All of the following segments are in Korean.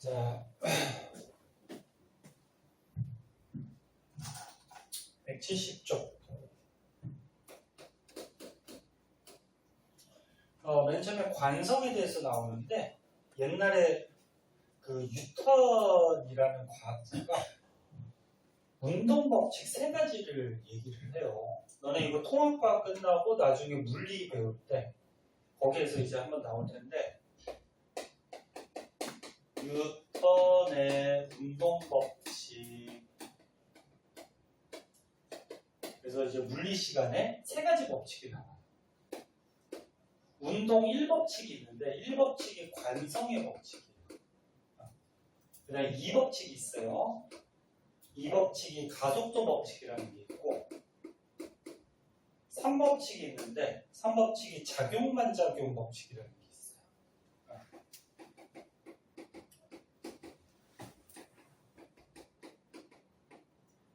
자, 170쪽. 맨 처음에 관성에 대해서 나오는데, 옛날에 그 뉴턴이라는 과학자가 운동법칙 3가지를 얘기를 해요. 너네 이거 통합과학 끝나고 나중에 물리 배울 때, 거기에서 이제 한번 나올 텐데, 뉴턴의 운동법칙. 그래서 이제 물리 시간에 3가지 법칙이 나와요. 운동 1법칙이 있는데 1법칙이 관성의 법칙이에요. 그 다음에 2법칙이 있어요. 2법칙이 가속도 법칙이라는 게 있고 3법칙이 있는데 3법칙이 작용반작용 법칙이라는 게 있어요.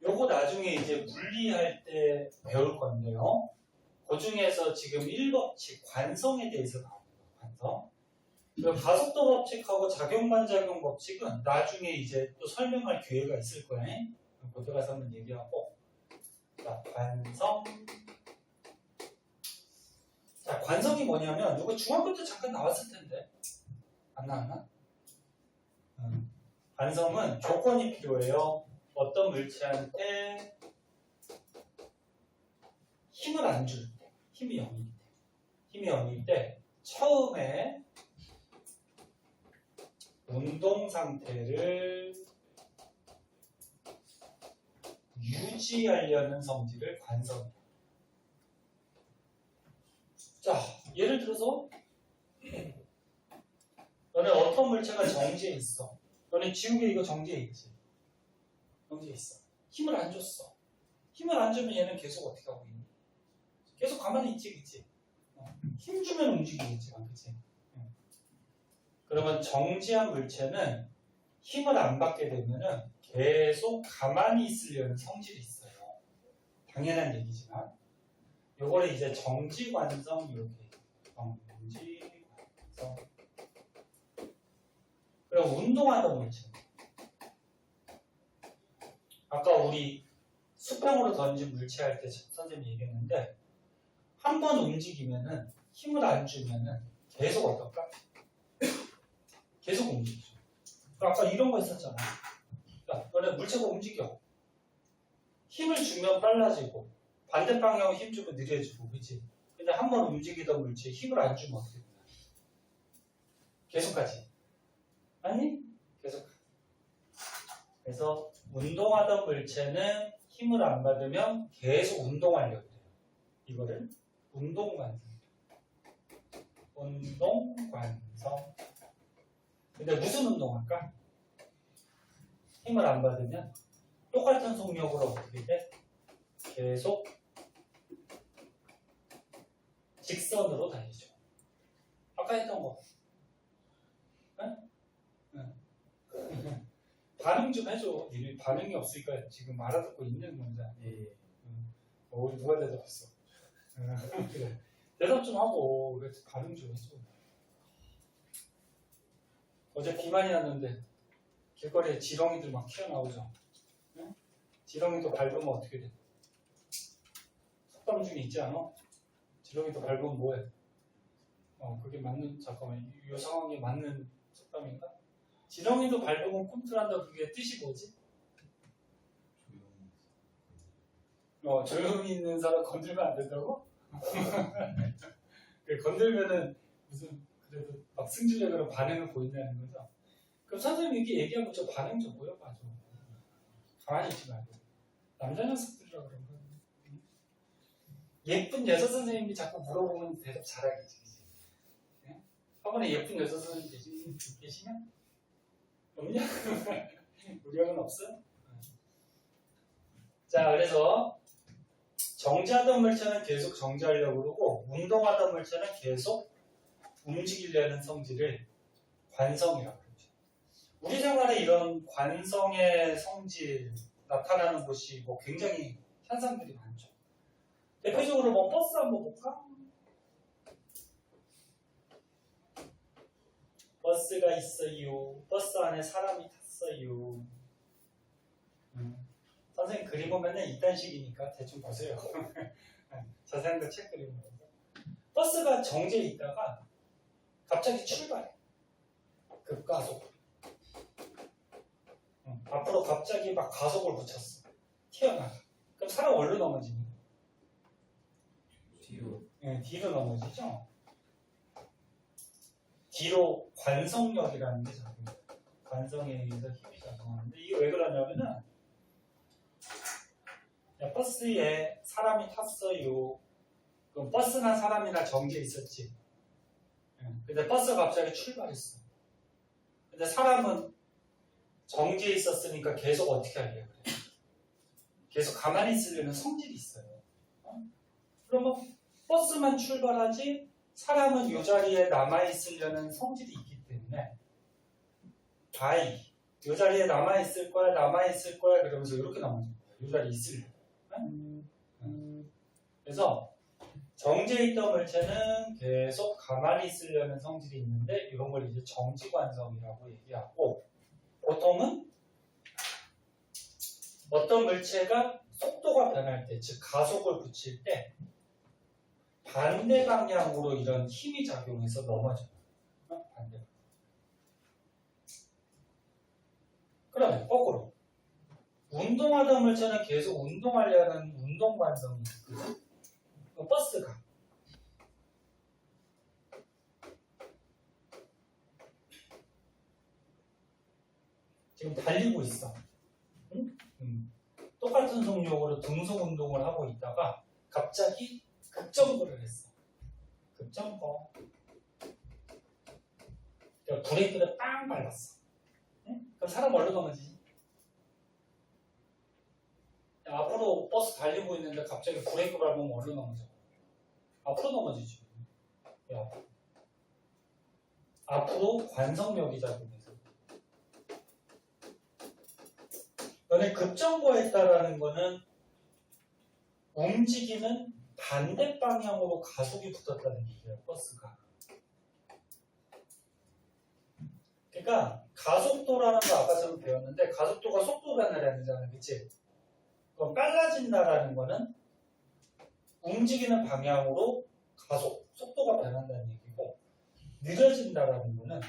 요거 나중에 이제 물리할 때 배울 건데요. 그 중에서 지금 1법칙, 관성에 대해서 나옵니다. 관성. 가속도 법칙하고 작용반작용 법칙은 나중에 이제 또 설명할 기회가 있을 거예요. 그때 가서 한번 얘기하고. 자, 관성. 자, 관성이 뭐냐면, 이거 중학교 때 잠깐 나왔을 텐데. 안 나왔나? 관성은 조건이 필요해요. 어떤 물체한테 힘을 안 줄 때, 힘이 0일 때, 힘이 0일 때 처음에 운동 상태를 유지하려는 성질을 관성이에요. 자, 예를 들어서 너네 어떤 물체가 정지해 있어. 너네 지우개 이거 정지해 있지. 정지해 있어. 힘을 안 줬어. 힘을 안 주면 얘는 계속 어떻게 하고 있니? 계속 가만히 있지, 그치? 힘 주면 움직이겠지, 그치? 그러면 정지한 물체는 힘을 안 받게 되면은 계속 가만히 있으려는 성질이 있어요. 당연한 얘기지만. 요거를 이제 정지관성, 이렇게. 정지관성. 그리고 운동하던 물체. 아까 우리 수평으로 던진 물체 할 때 선생님이 얘기했는데, 한 번 움직이면은, 힘을 안 주면은 계속 어떨까? 계속 움직이죠. 아까 이런 거 있었잖아. 야, 너네 물체가 움직여. 힘을 주면 빨라지고, 반대 방향으로 힘 주면 느려지고, 그치? 근데 한 번 움직이던 물체에 힘을 안 주면 어떻게 되나? 계속 가지. 아니? 계속 가. 그래서 운동하던 물체는 힘을 안 받으면 계속 운동하려고 해요. 이거를 운동관성. 운동관성. 근데 무슨 운동할까? 힘을 안 받으면 똑같은 속력으로 어떻게 돼? 계속 직선으로 다니죠. 아까 했던 거. 응? 응. 반응 좀 해줘. 니네 반응이 없으니까 지금 알아듣고 있는 건지 아니. 누가 대답했어? 그래. 대답 좀 하고, 그래서 반응 좀 해줘. 어제 비 많이 왔는데, 길거리에 지렁이들 막 튀어나오죠. 응? 지렁이도 밟으면 어떻게 돼? 속담 중에 있지 않아? 지렁이도 밟으면 뭐해? 그게 맞는, 잠깐만, 이 상황에 맞는 속담인가? 지렁이도 밟으면 꿈틀한다, 그게 뜻이 뭐지? 조용히 있는 사람 건들면 안 된다고? 건들면은 무슨, 그래도 막 승질적으로 반응을 보인다는 거죠? 그럼 선생님이 이렇게 얘기하면 저 반응 좀 보여봐줘. 가만히 있지 말고. 남자 녀석들이라 그런 거. 예쁜 여자 선생님이 자꾸 물어보면 대답 잘하겠지. 네? 학원에 예쁜 여자 선생님 계시냐? 없냐? 우리 학원 없어요? 자, 그래서 정지하던 물체는 계속 정지하려고 그러고 운동하던 물체는 계속 움직이려는 성질을 관성이라고 그러죠. 우리 생활에 이런 관성의 성질 나타나는 곳이 뭐 굉장히 현상들이 많죠. 대표적으로 뭐 버스 한번 볼까? 버스가 있어요. 버스 안에 사람이 탔어요. 선생님 그림 보면은 이딴 식이니까 대충 보세요. 자세한 거 책 그림 보면서. 버스가 정지해 있다가 갑자기 출발해. 급가속. 앞으로 갑자기 막 가속을 붙였어. 튀어나가. 그럼 사람 어디로 넘어지니? 뒤로. 네, 뒤로 넘어지죠. 뒤로 관성력이라는 게 작용해요. 관성에 의해서 힘이 작용하는데 이게 왜 그러냐면은 야, 버스에 사람이 탔어요. 그럼 버스나 사람이나 정지해 있었지. 근데 버스가 갑자기 출발했어. 근데 사람은 정지해 있었으니까 계속 어떻게 하려고 그래? 계속 가만히 있으려는 성질이 있어요. 그러면 버스만 출발하지 사람은 이 자리에 남아있으려는 성질이 있기 때문에 이 자리에 남아있을 거야 그러면서 이렇게 남아있는 거예요. 이 자리에 있으려고. 그래서 정지해 있던 물체는 계속 가만히 있으려는 성질이 있는데 이런 걸 이제 정지관성이라고 얘기하고 보통은 어떤 물체가 속도가 변할 때, 즉 가속을 붙일 때 반대 방향으로 이런 힘이 작용해서 넘어져요. 반대. 그러면 거꾸로 운동하던 물체는 계속 운동하려는 운동관성이 있거든. 버스가 지금 달리고 있어. 똑같은 속력으로 등속 운동을 하고 있다가 갑자기 급정거를 했어. 급정거. 그러니까 브레이크를 빵 밟았어. 그럼 사람 어디로 넘어지지? 앞으로 버스 달리고 있는데 갑자기 브레이크 밟으면 어디로 넘어져? 앞으로 넘어지지. 앞으로 관성력이 작용해서. 근데 급정거했다라는 거는 움직이는 반대 방향으로 가속이 붙었다는 얘기예요, 버스가. 그러니까 가속도라는 거 아까 좀 배웠는데 가속도가 속도 변화라는 거잖아요, 그치? 그럼 빨라진다라는 거는 움직이는 방향으로 가속, 속도가 변한다는 얘기고 느려진다라는 거는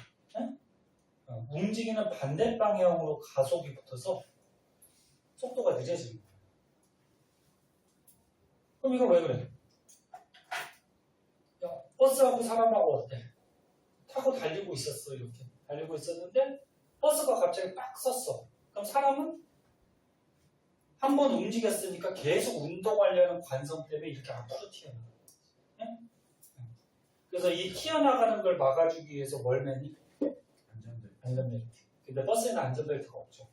움직이는 반대 방향으로 가속이 붙어서 속도가 늦어지는 거예요. 그럼 이거 왜 그래? 야, 버스하고 사람하고 어때? 타고 달리고 있었어, 이렇게. 달리고 있었는데 버스가 갑자기 빡 섰어. 그럼 사람은 한 번 움직였으니까 계속 운동하려는 관성 때문에 이렇게 앞으로 튀어나가. 그래서 이 튀어나가는 걸 막아주기 위해서 뭘 매니? 안전벨트. 근데 버스에는 안전벨트가 없죠.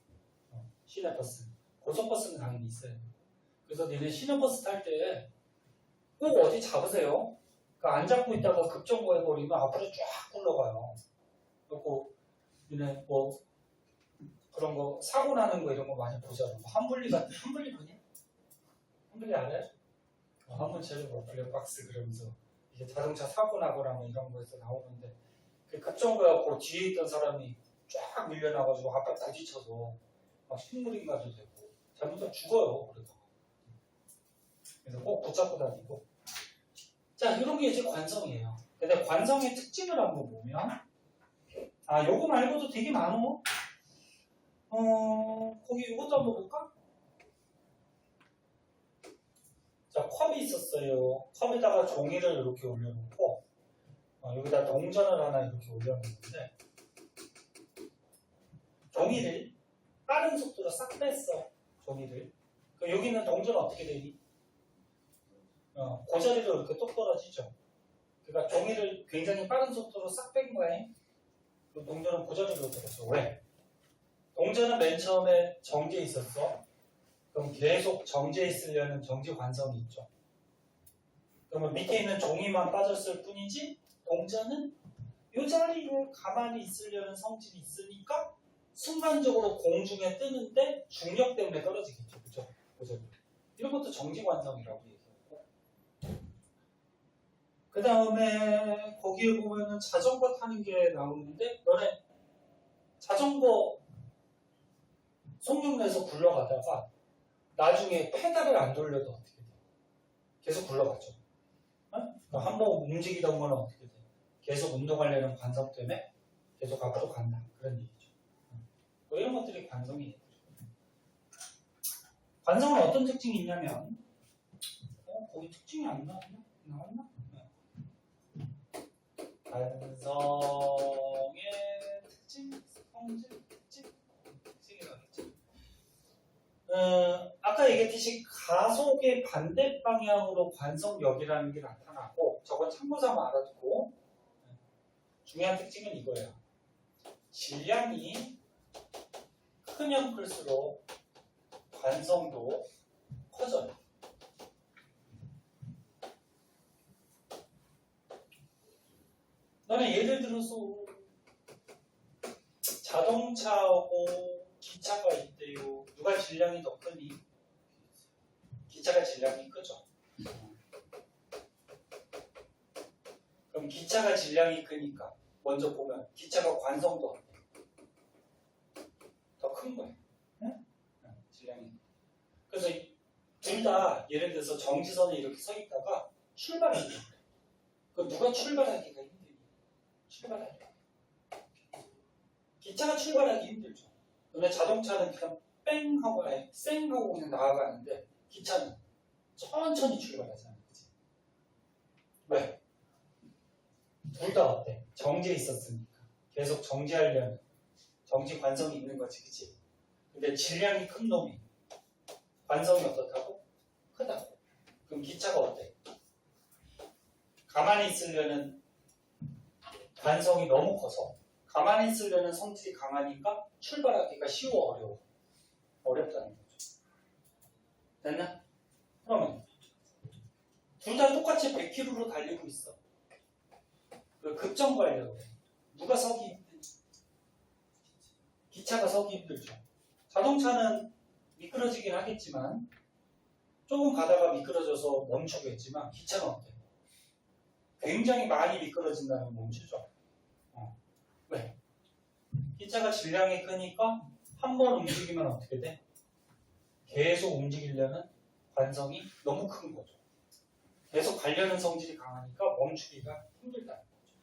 시내버스는. 고속버스는 당연히 있어요. 그래서 니네 시내버스 탈 때 꼭 어디 잡으세요. 그러니까 안 잡고 있다가 급정거해버리면 앞으로 쫙 굴러가요. 그리고 니네 뭐 그런 거 사고 나는 거 이런 거 많이 보잖아요. 뭐 한분리 보니? 한분리 알아요? 한분체로 뭐 블랙박스 그러면서 이게 자동차 사고 나거나 뭐 이런 거에서 나오는데 그 급정거해갖고 뒤에 있던 사람이 쫙 밀려나가지고 앞에 부딪혀서 막 식물인가도 되고 잘못하면 죽어요. 그래서 꼭 붙잡고 다니고. 자, 이런 게 이제 관성이에요. 근데 관성의 특징을 한번 보면 요거 말고도 되게 많어. 거기 이것도 한번 볼까? 자, 컵이 있었어요. 컵에다가 종이를 이렇게 올려놓고 여기다 동전을 하나 이렇게 올려놓는데 종이를 빠른 속도로 싹 뺐어. 종이를. 그럼 여기는 동전은 어떻게 되니? 그 자리로 이렇게 똑 떨어지죠. 그러니까 종이를 굉장히 빠른 속도로 싹 뺀 거야. 그 동전은 그 자리로 떨어져. 왜? 동전은 맨 처음에 정지해 있었어. 그럼 계속 정지해 있으려는 정지 관성이 있죠. 그러면 밑에 있는 종이만 빠졌을 뿐이지 동전은 이 자리에 가만히 있으려는 성질이 있으니까 순간적으로 공중에 뜨는데 중력 때문에 떨어지겠죠. 그죠? 이런 것도 정지 관성이라고 얘기하고. 그 다음에 거기에 보면은 자전거 타는 게 나오는데 너네 자전거 속력내서 굴러가다가 나중에 페달을 안 돌려도 어떻게 돼? 계속 굴러가죠. 한번 움직이던 거는 어떻게 돼? 계속 운동하려는 관성 때문에 계속 앞으로 간다. 그런 얘기죠. 뭐 이런 것들이 관성이에요. 관성은 어떤 특징이 있냐면 거기 특징이 안 나왔나? 나왔나? 관성의 특징, 성질, 특징이 나왔죠. 아까 얘기했듯이 가속의 반대 방향으로 관성력이라는 게 나타나고 저건 참고삼아 알아두고 중요한 특징은 이거예요. 질량이 크면 클수록 관성도 커져요. 나는 예를 들어서 자동차하고 기차가 있대요. 누가 질량이 더 크니? 기차가 질량이 크죠. 그럼 기차가 질량이 크니까 먼저 보면 기차가 관성도 더 큰 거예요. 응? 질량이. 그래서 둘 다 예를 들어서 정지선에 이렇게 서 있다가 출발하기. 그 누가 출발하기가 힘들니? 출발하기. 기차가 출발하기 힘들죠. 근데 자동차는 그냥 뺑 하고 쌩 하고 그냥 나아가는데 기차는 천천히 출발하잖아요. 그치? 왜? 둘 다 어때? 정지에 있었으니까 계속 정지하려는 정지 관성이 있는 거지, 그치? 근데 질량이 큰 놈이 관성이 어떻다고? 크다고. 그럼 기차가 어때? 가만히 있으려는 관성이 너무 커서 가만히 있으려는 성질이 강하니까 출발하기가 쉬워, 어려워? 어렵다는 거죠. 됐나? 그러면 둘 다 똑같이 100km로 달리고 있어. 그 급정거하려고 해. 누가 서기 힘드니? 기차가 서기 힘들죠. 자동차는 미끄러지긴 하겠지만 조금 가다가 미끄러져서 멈추겠지만 기차는 어때? 굉장히 많이 미끄러진다면 멈추죠. 왜? 기차가 질량이 크니까 한 번 움직이면 어떻게 돼? 계속 움직이려는 관성이 너무 큰 거죠. 계속 가려는 성질이 강하니까 멈추기가 힘들다는 거죠.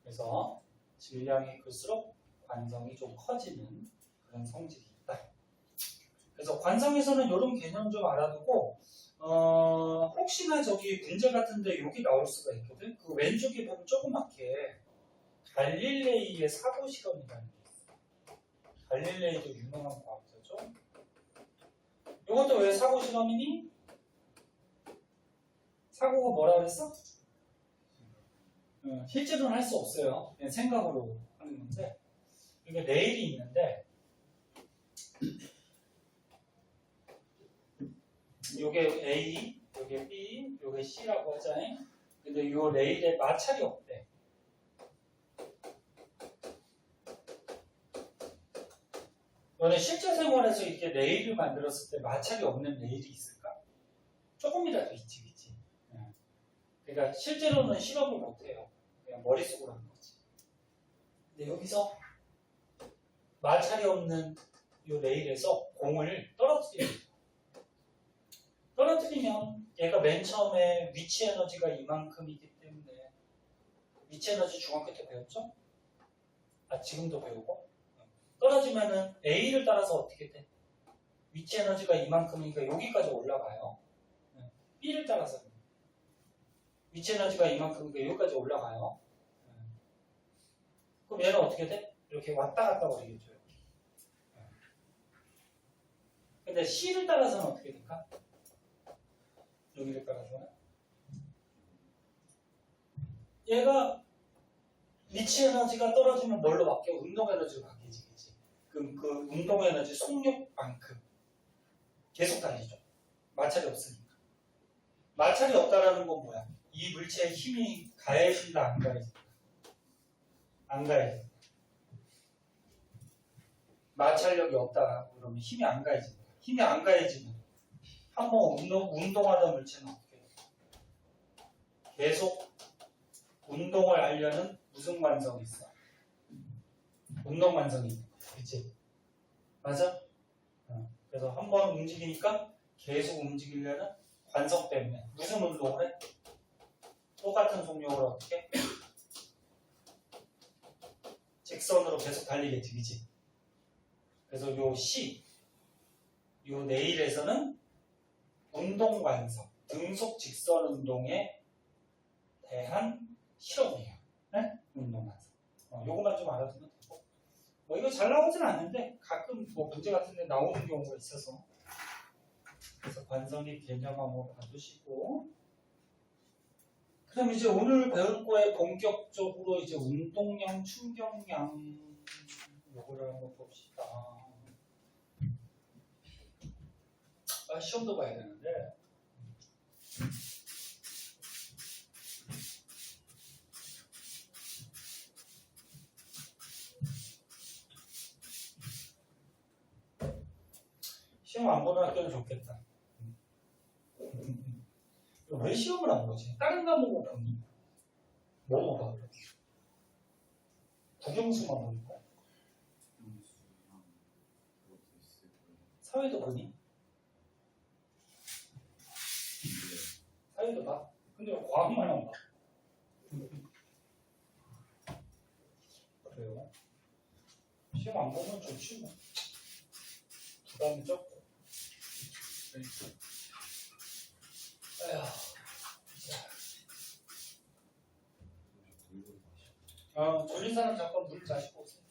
그래서 질량이 클수록 관성이 좀 커지는 그런 성질이 있다. 그래서 관성에서는 이런 개념 좀 알아두고 혹시나 저기 문제 같은데 여기 나올 수가 있거든. 그 왼쪽에 보면 조그맣게 갈릴레이의 사고 실험이라는 게 있어요. 갈릴레이도 유명한 과학자죠. 이것도 왜 사고 실험이니? 사고가 뭐라 그랬어? 실제로는 할 수 없어요. 그냥 생각으로 하는 건데 이게 레일이 있는데 요게 A, 요게 B, 요게 C라고 하잖아요. 근데 요 레일에 마찰이 없대. 너네 실제 생활에서 이렇게 레일을 만들었을 때 마찰이 없는 레일이 있을까? 조금이라도 있지, 그치? 그러니까 실제로는 실험을 못해요. 그냥 머릿속으로 하는 거지. 근데 여기서 마찰이 없는 이 레일에서 공을 떨어뜨리면 얘가 맨 처음에 위치 에너지가 이만큼이기 때문에 위치 에너지 중학교 때 배웠죠? 지금도 배우고 떨어지면은 A를 따라서 어떻게 돼? 위치 에너지가 이만큼이니까 여기까지 올라가요. B를 따라서 위치 에너지가 이만큼이니까 여기까지 올라가요. 그럼 얘는 어떻게 돼? 이렇게 왔다 갔다 거리겠죠. 근데 C를 따라서는 어떻게 될까? 여기를 따라서는 얘가 위치 에너지가 떨어지면 뭘로 바뀌어? 운동 에너지로 바뀌지, 그치? 그럼 그 운동 에너지 속력만큼 계속 달리죠. 마찰이 없으니까. 마찰이 없다라는 건 뭐야? 이 물체에 힘이 가해진다, 안 가해진다? 안 가해진다. 마찰력이 없다 그러면 힘이 안 가해진다. 힘이 안 가해지면 한번 운동하던 물체는 어떻게 돼? 계속 운동을 하려는 무슨 관성이 있어? 운동 관성이 있는 거야. 그치? 맞아? 그래서 한번 움직이니까 계속 움직이려는 관성 때문에 무슨 운동을 해? 똑같은 속력으로 어떻게? 직선으로 계속 달리겠지, 그치? 그래서 요 C, 요 네일에서는 운동 관성, 등속 직선 운동에 대한 실험이에요. 네? 운동 관성. 요것만 좀 알아두면 되고. 뭐 이거 잘 나오진 않는데 가끔 뭐 문제 같은데 나오는 경우가 있어서. 그래서 관성의 개념 한번 봐두시고. 그럼 이제 오늘 배울 거에 본격적으로 이제 운동량, 충격량 요거를 한번 봅시다. 시험도 봐야 되는데. 시험 안 보는 학교는 좋겠다. 왜 시험을 안 보지? 다른 과목을 보니? 뭐뭐 봐? 국영수만 보는 거야? 사회도 보니? 사회도 봐? 근데 왜 과학만 안 봐? 그래요? 시험 안 보면 좋지 뭐. 부담이 적고. 졸린 사람 잠깐 물 마시고 오세요.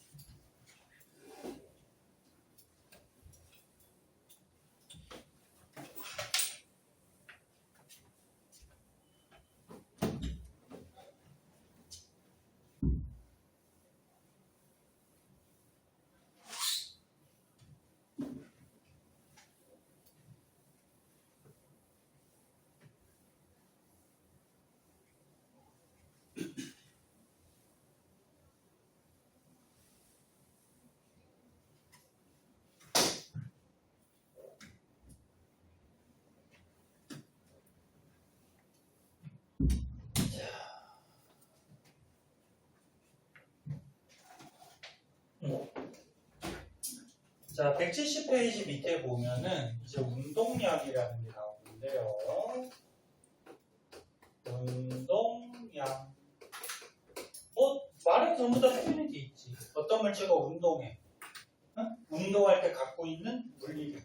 자, 170페이지 밑에 보면은 이제 운동량이라는 게 나오는데요. 운동량. 말은 전부 다 표현이 돼 있지. 어떤 물체가 운동해? 운동할 때 갖고 있는 물리량.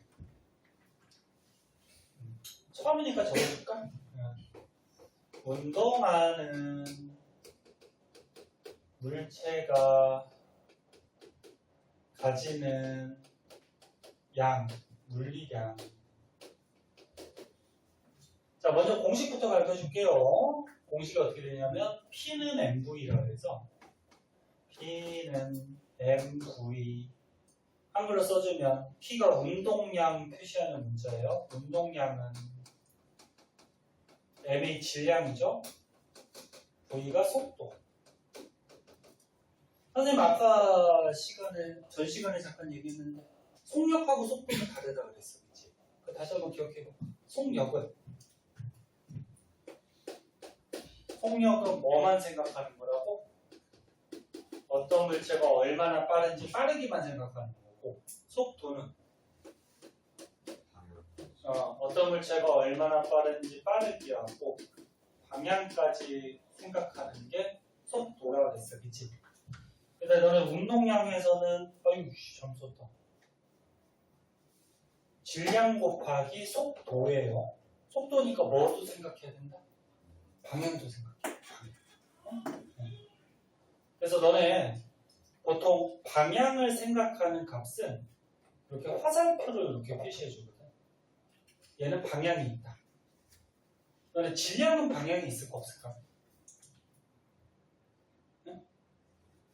처음이니까 적어줄까? 운동하는 물체가 가지는 양, 물리량. 자, 먼저 공식부터 가르쳐 줄게요. 공식이 어떻게 되냐면 P는 MV라고 해서 P는 MV 한글로 써주면 P가 운동량 표시하는 문자예요. 운동량은 M이 질량이죠. V가 속도. 선생님 아까 전 시간에 잠깐 얘기했는데 속력하고 속도는 다르다 그랬어. 그치? 다시 한번 기억해봐. 속력은 뭐만 생각하는 거라고? 어떤 물체가 얼마나 빠른지 빠르기만 생각하는 거고, 속도는 어떤 물체가 얼마나 빠른지 빠르기하고 방향까지 생각하는 게 속도라고 그랬어. 그치? 근데 너는 운동량에서는 잠썼다. 질량 곱하기 속도예요. 속도니까 뭐도 생각해야 된다? 방향도 생각해. 그래서 너네 보통 방향을 생각하는 값은 이렇게 화살표를 이렇게 표시해 주거든. 얘는 방향이 있다. 너네 질량은 방향이 있을까 없을까?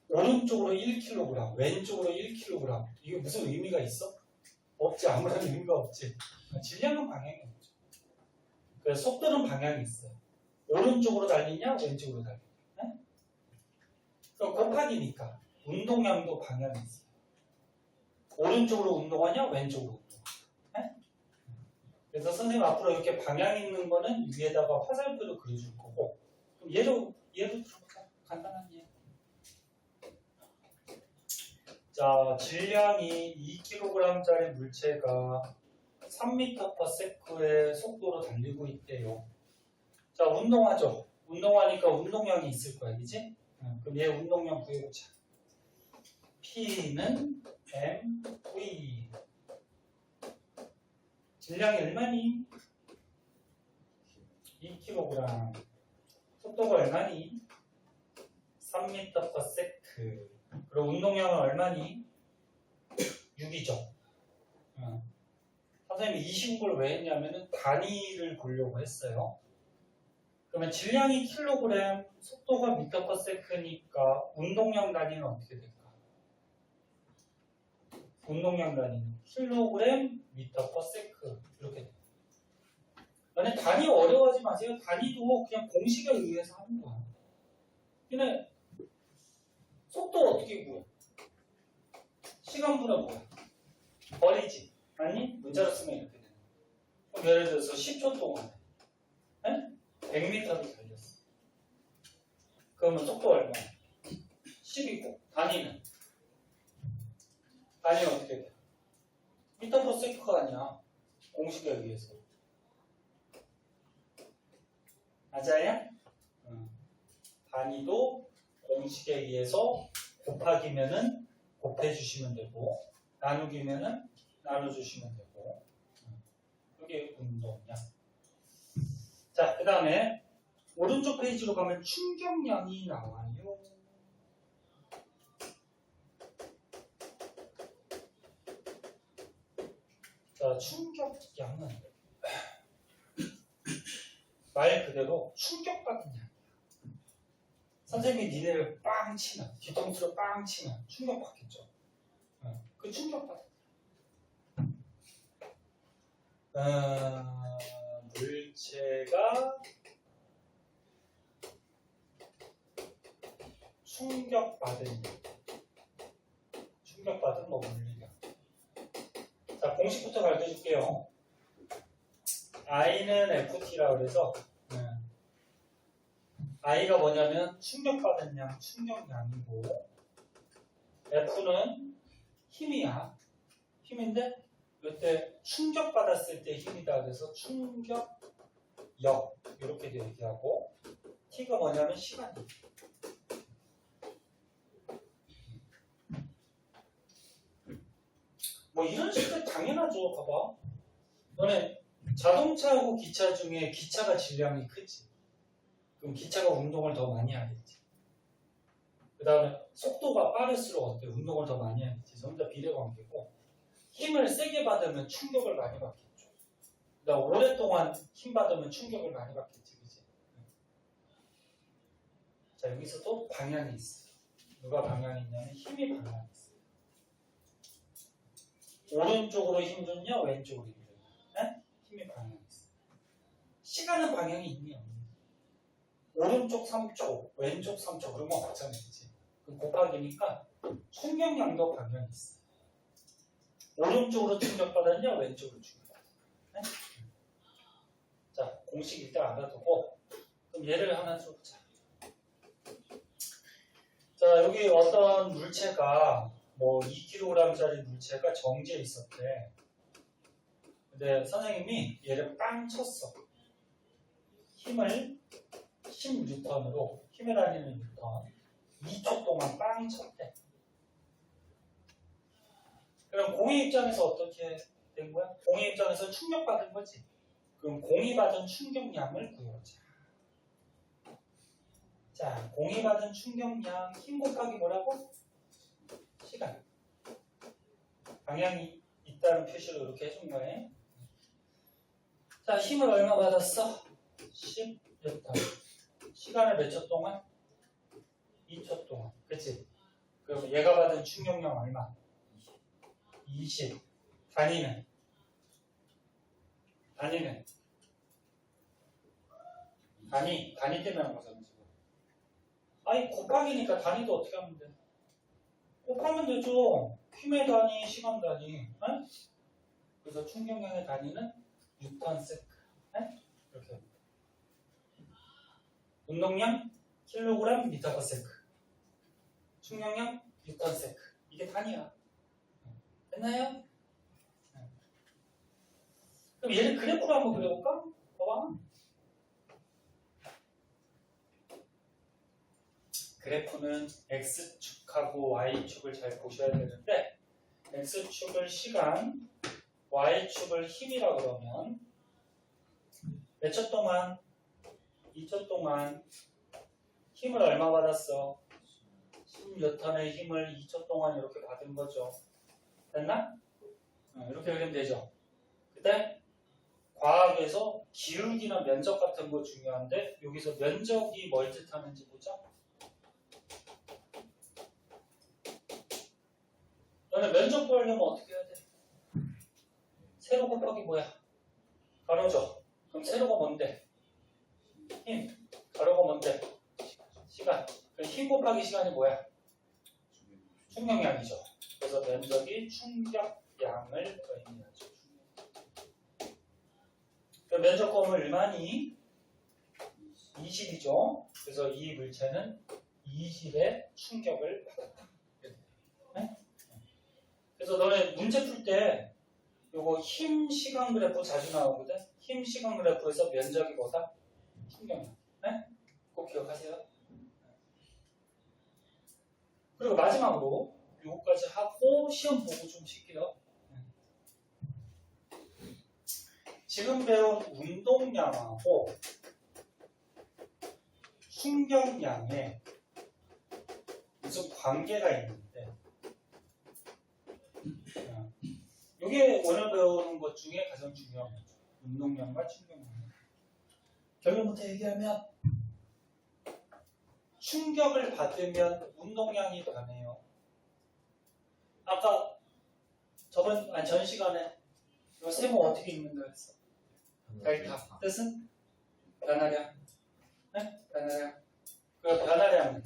오른쪽으로 1kg, 왼쪽으로 1kg. 이게 무슨 의미가 있어? 없지. 아무런 의미가 없지. 질량은 방향이 없죠. 그래서 속도는 방향이 있어요. 오른쪽으로 달리냐, 왼쪽으로 달리냐. 네? 그럼 곱하기니까 운동량도 방향이 있어요. 오른쪽으로 운동하냐, 왼쪽으로 운동하냐. 네? 그래서 선생님 앞으로 이렇게 방향 있는 거는 위에다가 화살표로 그려줄 거고. 그럼 예로 들어볼까? 간단한 이해. 자, 질량이 2kg짜리 물체가 3m/s의 속도로 달리고 있대요. 자, 운동하죠. 운동하니까 운동량이 있을 거야, 그지? 그럼 얘 운동량 구해보자. P는 mv. 질량이 얼마니? 2kg. 속도가 얼마니? 3m/s. 그리고 운동량은 얼마니? 6이죠. 선생님이 이 식을 왜 했냐면은 단위를 보려고 했어요. 그러면 질량이 킬로그램, 속도가 미터/s니까 운동량 단위는 어떻게 될까? 운동량 단위는 킬로그램, 미터/s 이렇게 돼요. 만약 단위 어려워하지 마세요. 단위도 그냥 공식에 의해서 하는 거야. 근데 속도 어떻게 구해? 시간분은 뭐야? 거리지. 아니? 문자로 쓰면 이렇게 되는 거야. 그럼 예를 들어서 10초 동안에 100m를 달렸어. 그러면 속도 얼마야? 10이고 단위는 어떻게 돼? 미터/s가 아니야. 공식에 의해서. 맞아요? 단위도 공식에 의해서 곱하기면은 곱해주시면 되고 나누기면은 나눠주시면 되고 이게 운동량. 자, 그 다음에 오른쪽 페이지로 가면 충격량이 나와요. 자, 충격량은 말 그대로 충격받은 양이야. 선생님이 니네를 빵 치면, 뒤통수로 빵 치면 충격받겠죠. 그 충격받은 물체가 충격받은 뭐 물리량. 자, 공식부터 가르쳐줄게요. I는 FT라고 그래서 I가 뭐냐면 충격받은 양, 충격량이고 F는 힘이야. 힘인데 이때 충격받았을 때 힘이다. 그래서 충격력 이렇게 얘기하고 T가 뭐냐면 시간이야. 뭐 이런 식으로 당연하죠. 봐봐. 너네 자동차하고 기차 중에 기차가 질량이 크지. 그럼 기차가 운동을 더 많이 하겠지. 그 다음에 속도가 빠를수록 어때? 운동을 더 많이 하겠지. 전부 다 비례관계고 힘을 세게 받으면 충격을 많이 받겠죠. 그 다음 오랫동안 힘 받으면 충격을 많이 받겠지. 그치? 자, 여기서 또 방향이 있어요. 누가 방향이 있냐면 힘이 방향이 있어요. 오른쪽으로 힘 줬냐? 왼쪽으로 힘 줬냐? 힘이 방향이 있어요. 시간은 방향이 있니 없니? 오른쪽 3초, 왼쪽 3초 그런 거 마찬가지지. 그 곱하기니까 충격량도 방향이 있어. 오른쪽으로 충격받았냐, 왼쪽으로 충격받았냐. 자, 공식 일단 알아두고 그럼 예를 하나 줘보자. 자, 여기 어떤 물체가 뭐 2kg짜리 물체가 정지해 있었대. 근데 선생님이 얘를 빵 쳤어. 힘을 10N으로 힘에 다니는 뉴턴 2초 동안 빵 쳤대. 그럼 공의 입장에서 어떻게 된 거야? 공의 입장에서 충격받은 거지. 그럼 공이 받은 충격량을 구해보자. 자, 공이 받은 충격량 힘 곱하기 뭐라고? 시간. 방향이 있다는 표시로 이렇게 해준 거예요. 자, 힘을 얼마 받았어? 10N. 시간을 몇 초 동안? 2초 동안. 그치? 그럼 얘가 받은 충격량 얼마? 20. 단위는? 단위 때문에 한 거잖아, 지금. 아니, 곱하기니까 단위도 어떻게 하면 돼? 곱하면 되죠. 힘의 단위, 시간 단위. 어? 그래서 충격량의 단위는 뉴턴 세크. 이렇게. 운동량? 킬로그램 미터 퍼 세크. 충격량 뉴턴 세크. 이게 단위야. 됐나요? 그럼 얘를 그래프로 한번 그려볼까? 봐봐. 그래프는 X축하고 Y축을 잘 보셔야 되는데 X축을 시간, Y축을 힘이라 그러면 몇 초 동안? 2초 동안 힘을 얼마 받았어? 10N의 힘을 2초 동안 이렇게 받은 거죠. 됐나? 이렇게 그리면 되죠. 그때 과학에서 기울기나 면적 같은 거 중요한데 여기서 면적이 뭘 뜻하는지 보자. 너네 면적 구하려면 어떻게 해야 돼? 세로 곱하기 뭐야? 가로죠. 그럼 세로가 뭔데? 힘. 가로가 뭔데? 시간. 그럼 힘 곱하기 시간이 뭐야? 충격량이죠. 그래서 면적이 충격량을 의미하죠. 그 면적 곱하면 얼마니? 20이죠. 그래서 이 물체는 20의 충격을 받았다. 네? 그래서 너네 문제 풀 때 요거 힘 시간 그래프 자주 나오거든. 힘 시간 그래프에서 면적이 뭐다? 충격량. 네? 꼭 기억하세요. 그리고 마지막으로 요거까지 하고 시험 보고 좀 쉴게요. 지금 배운 운동량하고 충격량에 무슨 관계가 있는데 이게 오늘 배우는 것 중에 가장 중요한 거죠. 운동량과 충격량. 결론부터 얘기하면 충격을 받으면 운동량이 변해요. 아까 전 시간에 이 세모 어떻게 읽는다 했어? 델타. 뜻은? 변화량. 네? 변화량. 그 변화량은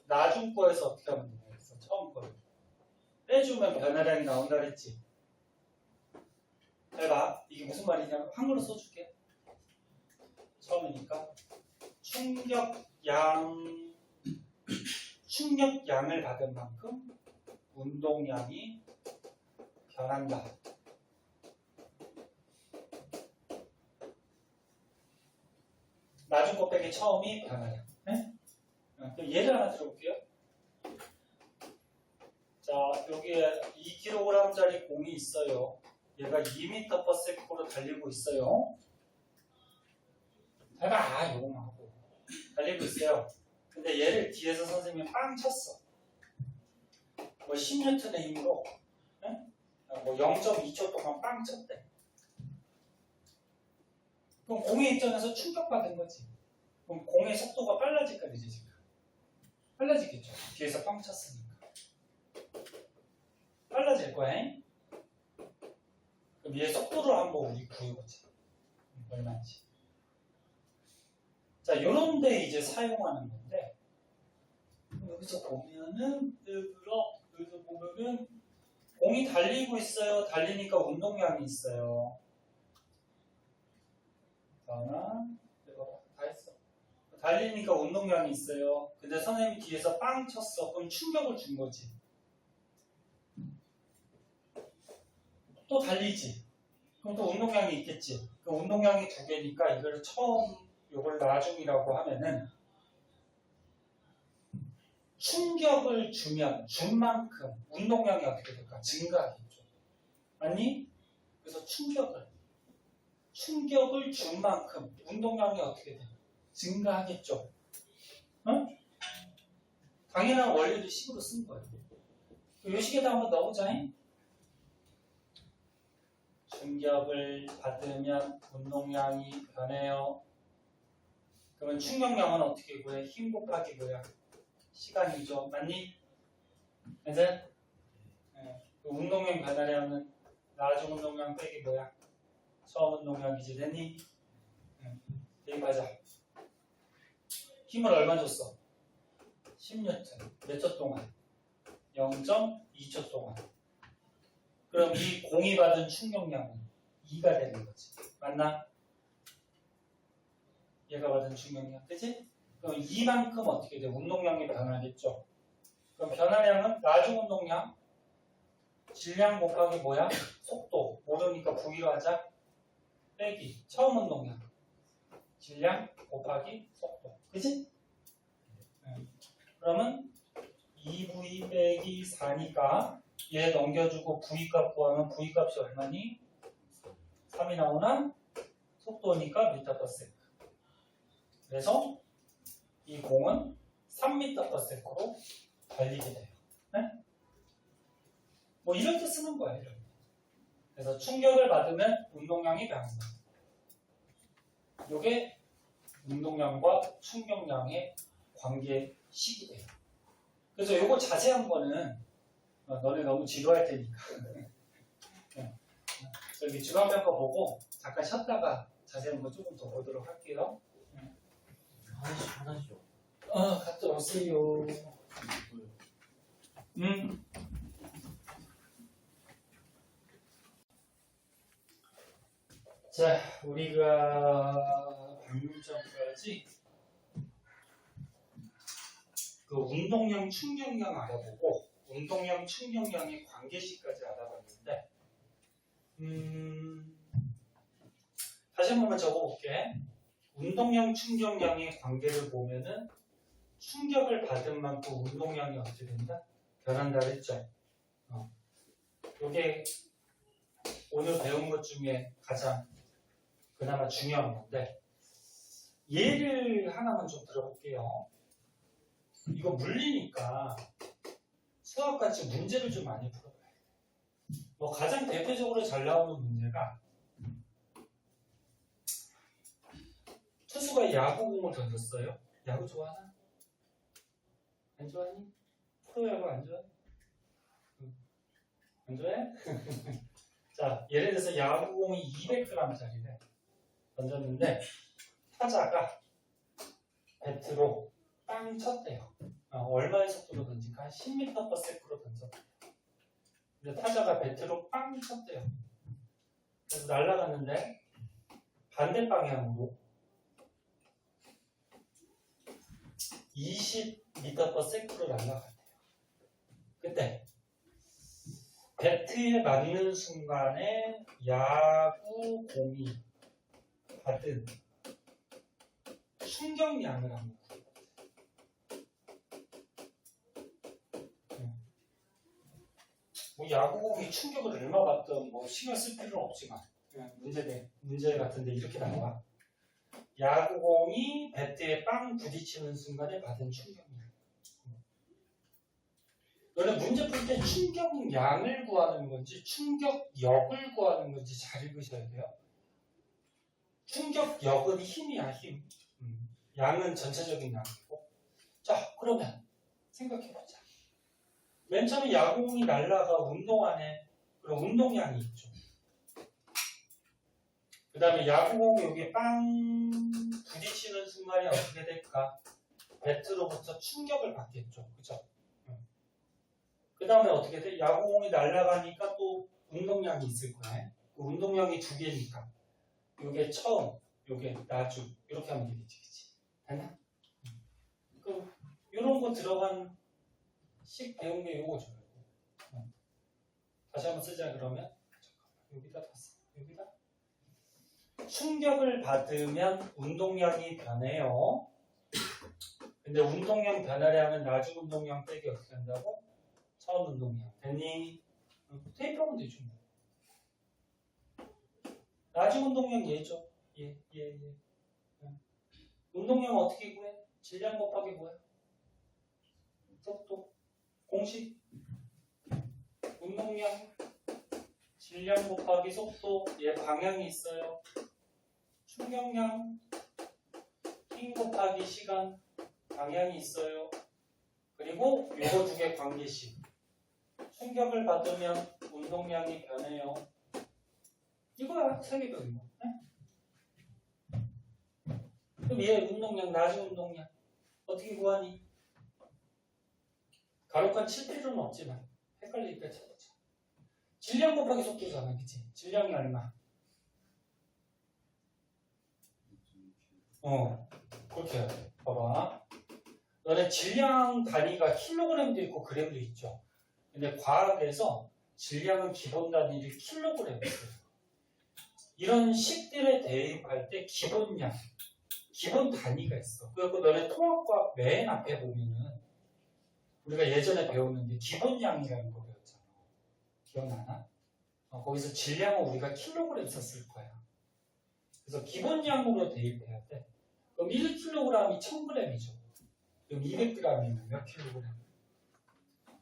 나중 거에서 어떻게 하면 된다 했어? 처음 거를. 빼주면 변화량이 나온다 그랬지. 잘 봐. 이게 무슨 말이냐면 한글로 써줄게. 처음이니까 충격량을 받은 만큼 운동량이 변한다. 나중 거 빼기 처음이 변화량. 네? 예를 하나 들어볼게요. 자, 여기에 2kg짜리 공이 있어요. 얘가 2m/s로 달리고 있어요. 제가 요거만 하고 달리고 있어요. 근데 얘를 뒤에서 선생님이 빵 쳤어. 뭐 10N의 힘으로 네? 뭐 0.2초 동안 빵 쳤대. 그럼 공의 입장에서 충격받은 거지. 그럼 공의 속도가 빨라질 거지 지금. 빨라지겠죠. 뒤에서 빵 쳤으니까. 빨라질 거야. 그럼 얘 속도를 한번 우리 구해보자. 얼마인지. 자, 요런 데 이제 사용하는 건데 여기서 보면은 여기서 보면은 공이 달리고 있어요. 달리니까 운동량이 있어요. 하나, 내가 다 했어. 달리니까 운동량이 있어요. 근데 선생님이 뒤에서 빵 쳤어. 그럼 충격을 준 거지. 또 달리지. 그럼 또 운동량이 있겠지. 그 운동량이 두 개니까 이걸 처음 요걸 나중이라고 하면은 충격을 주면 준 만큼 운동량이 어떻게 될까? 증가하겠죠. 아니? 그래서 충격을 준 만큼 운동량이 어떻게 돼? 증가하겠죠. 응? 당연한 원리를 식으로 쓴 거예요. 요 식에다 한번 넣어보자. 충격을 받으면 운동량이 변해요. 그러면 충격량은 어떻게 구해? 힘 곱하기 뭐야? 시간이죠. 맞니? 이제 운동량 변화량은 나중 운동량 빼기 뭐야? 처음 운동량이지. 됐니? 대입하자. 힘을 얼마 줬어? 10N. 몇 초 동안? 0.2초 동안. 그럼 이 공이 받은 충격량은 2가 되는 거지. 맞나? 얘가 받은 충격량. 그치? 그럼 이만큼 어떻게 돼? 운동량이 변하겠죠. 그럼 변화량은 나중 운동량 질량 곱하기 뭐야? 속도 모르니까 V로 하자. 빼기 처음 운동량 질량 곱하기 속도. 그치? 그러면 2V 빼기 4니까 얘 넘겨주고 V값 구하면 V값이 얼마니? 3이 나오나? 속도니까 m/s. 그래서 이 공은 3m/s로 달리게 돼요. 네? 뭐 이렇게 쓰는 거예요. 이렇게. 그래서 충격을 받으면 운동량이 변한다. 이게 운동량과 충격량의 관계식이 돼요. 그래서 이거 자세한 거는 너네 너무 지루할 테니까 저기 주간평가 보고 잠깐 쉬었다가 자세한 거 조금 더 보도록 할게요. 하나씩. 갔다 오세요. 자, 우리가 방금 전까지 그 운동량, 충격량 알아보고 운동량, 충격량의 관계식까지 알아봤는데 다시 한 번만 적어볼게. 운동량, 충격량의 관계를 보면은 충격을 받은 만큼 운동량이 어떻게 된다? 변한다 그랬죠? 이게 오늘 배운 것 중에 가장 그나마 중요한 건데 예를 하나만 좀 들어볼게요. 이거 물리니까 수학같이 문제를 좀 많이 풀어봐야 돼. 뭐 가장 대표적으로 잘 나오는 문제가 투수가 야구공을 던졌어요. 야구 좋아하나? 안 좋아하니? 프로야구 안 좋아해? 안 좋아해? 자, 예를 들어서 야구공이 200g짜리래. 던졌는데 타자가 배트로 빵 쳤대요. 얼마의 속도로 던질까? 10m/s로 던졌대요. 근데 타자가 배트로 빵 쳤대요. 그래서 날아갔는데 반대 방향으로 20m/s로 날아갔대요. 그때 배트에 맞는 순간에 야구 공이 받은 충격량을 한번 뭐 야구공이 충격을 얼마 받든 뭐 신경 쓸 필요는 없지만 문제 같은데 이렇게 나와. 야구공이 배트에 빵 부딪히는 순간에 받은 충격량. 너는 문제 풀 때 충격량을 구하는 건지 충격역을 구하는 건지 잘 읽으셔야 돼요. 충격역은 힘이야, 힘. 양은 전체적인 양이고. 자, 그러면 생각해보자. 맨 처음에 야구공이 날라가 운동하네. 그럼 운동량이 있죠. 그 다음에 야구공이 여기에 빵 부딪히는 순간에 어떻게 될까? 배트로부터 충격을 받겠죠. 그죠? 그 다음에 어떻게 돼? 야구공이 날아가니까 또 운동량이 있을 거야. 그 운동량이 두 개니까. 요게 처음, 요게 나중. 이렇게 하면 되겠지. 그치? 됐나? 요런 거 들어간 식 배운 게 요거죠. 다시 한번 쓰자 그러면. 잠깐만, 여기다 다 써. 여기다. 충격을 받으면 운동량이 변해요. 근데 운동량 변화량은 나중 운동량 빼기 어떻게 한다고? 처음 운동량. 됐니? 테이프하면 되죠. 나중 운동량 얘죠. 예. 운동량 어떻게 구해? 질량 곱하기 뭐야? 속도. 공식. 운동량. 질량 곱하기 속도. 얘 방향이 있어요. 충격량. 힘 곱하기 시간. 방향이 있어요. 그리고 요거 두 개 관계식. 충격을 받으면 운동량이 변해요. 이거야, 세 개 배운 거. 네? 그럼 얘 운동량, 나중 운동량 어떻게 구하니? 가로칸 칠 필요는 없지만 헷갈리니까 찾아보자. 질량 곱하기 속도잖아, 그치? 질량이 얼마? 그렇게 해야 돼. 봐봐. 너네 질량 단위가 킬로그램도 있고 그램도 있죠. 근데 과학에서 질량은 기본 단위를 킬로그램 써요. 이런 식들에 대입할 때 기본량, 기본 단위가 있어. 그리고 너네 통합과학 맨 앞에 보면은 우리가 예전에 배웠는 게 기본량이라는 거 배웠잖아. 기억나나? 거기서 질량은 우리가 킬로그램 썼을 거야. 그래서 기본량으로 대입해야 돼. 그럼 1kg이 1000g이죠. 그럼 200g이면 몇 킬로그램?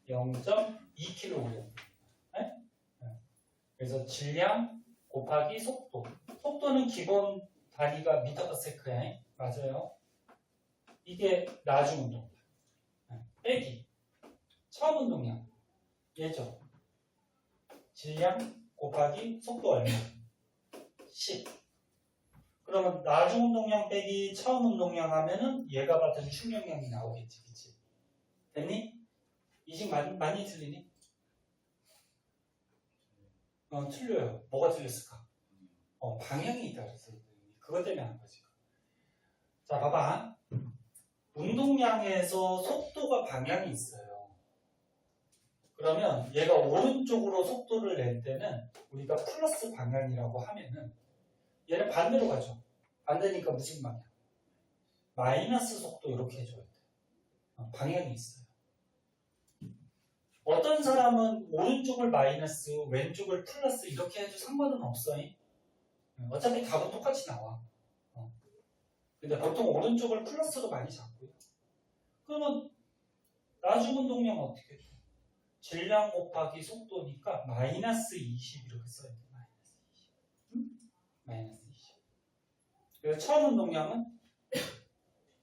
0.2kg. 네? 그래서 질량 곱하기 속도. 속도는 기본 단위가 미터/세크야. 맞아요. 이게 나중 운동량. 빼기. 처음 운동량. 얘죠. 질량 곱하기 속도 얼마? 10. 그러면 나중 운동량 빼기 처음 운동량 하면은 얘가 받은 충격량이 나오겠지. 그치? 됐니? 이식 많이 틀리니? 틀려요. 뭐가 틀렸을까? 방향이 있다 그랬어. 그것 때문에 한 거지. 자, 봐봐. 운동량에서 속도가 방향이 있어요. 그러면 얘가 오른쪽으로 속도를 낼 때는 우리가 플러스 방향이라고 하면은 얘는 반대로 가죠. 반대니까 무슨 방향? 마이너스 속도 이렇게 해줘야 돼. 방향이 있어요. 어떤 사람은 오른쪽을 마이너스, 왼쪽을 플러스 이렇게 해도 상관은 없어요. 어차피 답은 똑같이 나와. 근데 보통 오른쪽을 플러스로 많이 잡고요. 그러면 나중 운동량 어떻게 돼? 질량 곱하기 속도니까 마이너스 20 이렇게 써야 돼. 마이너스 20. 마이너스 20. 그래서 처음 운동량은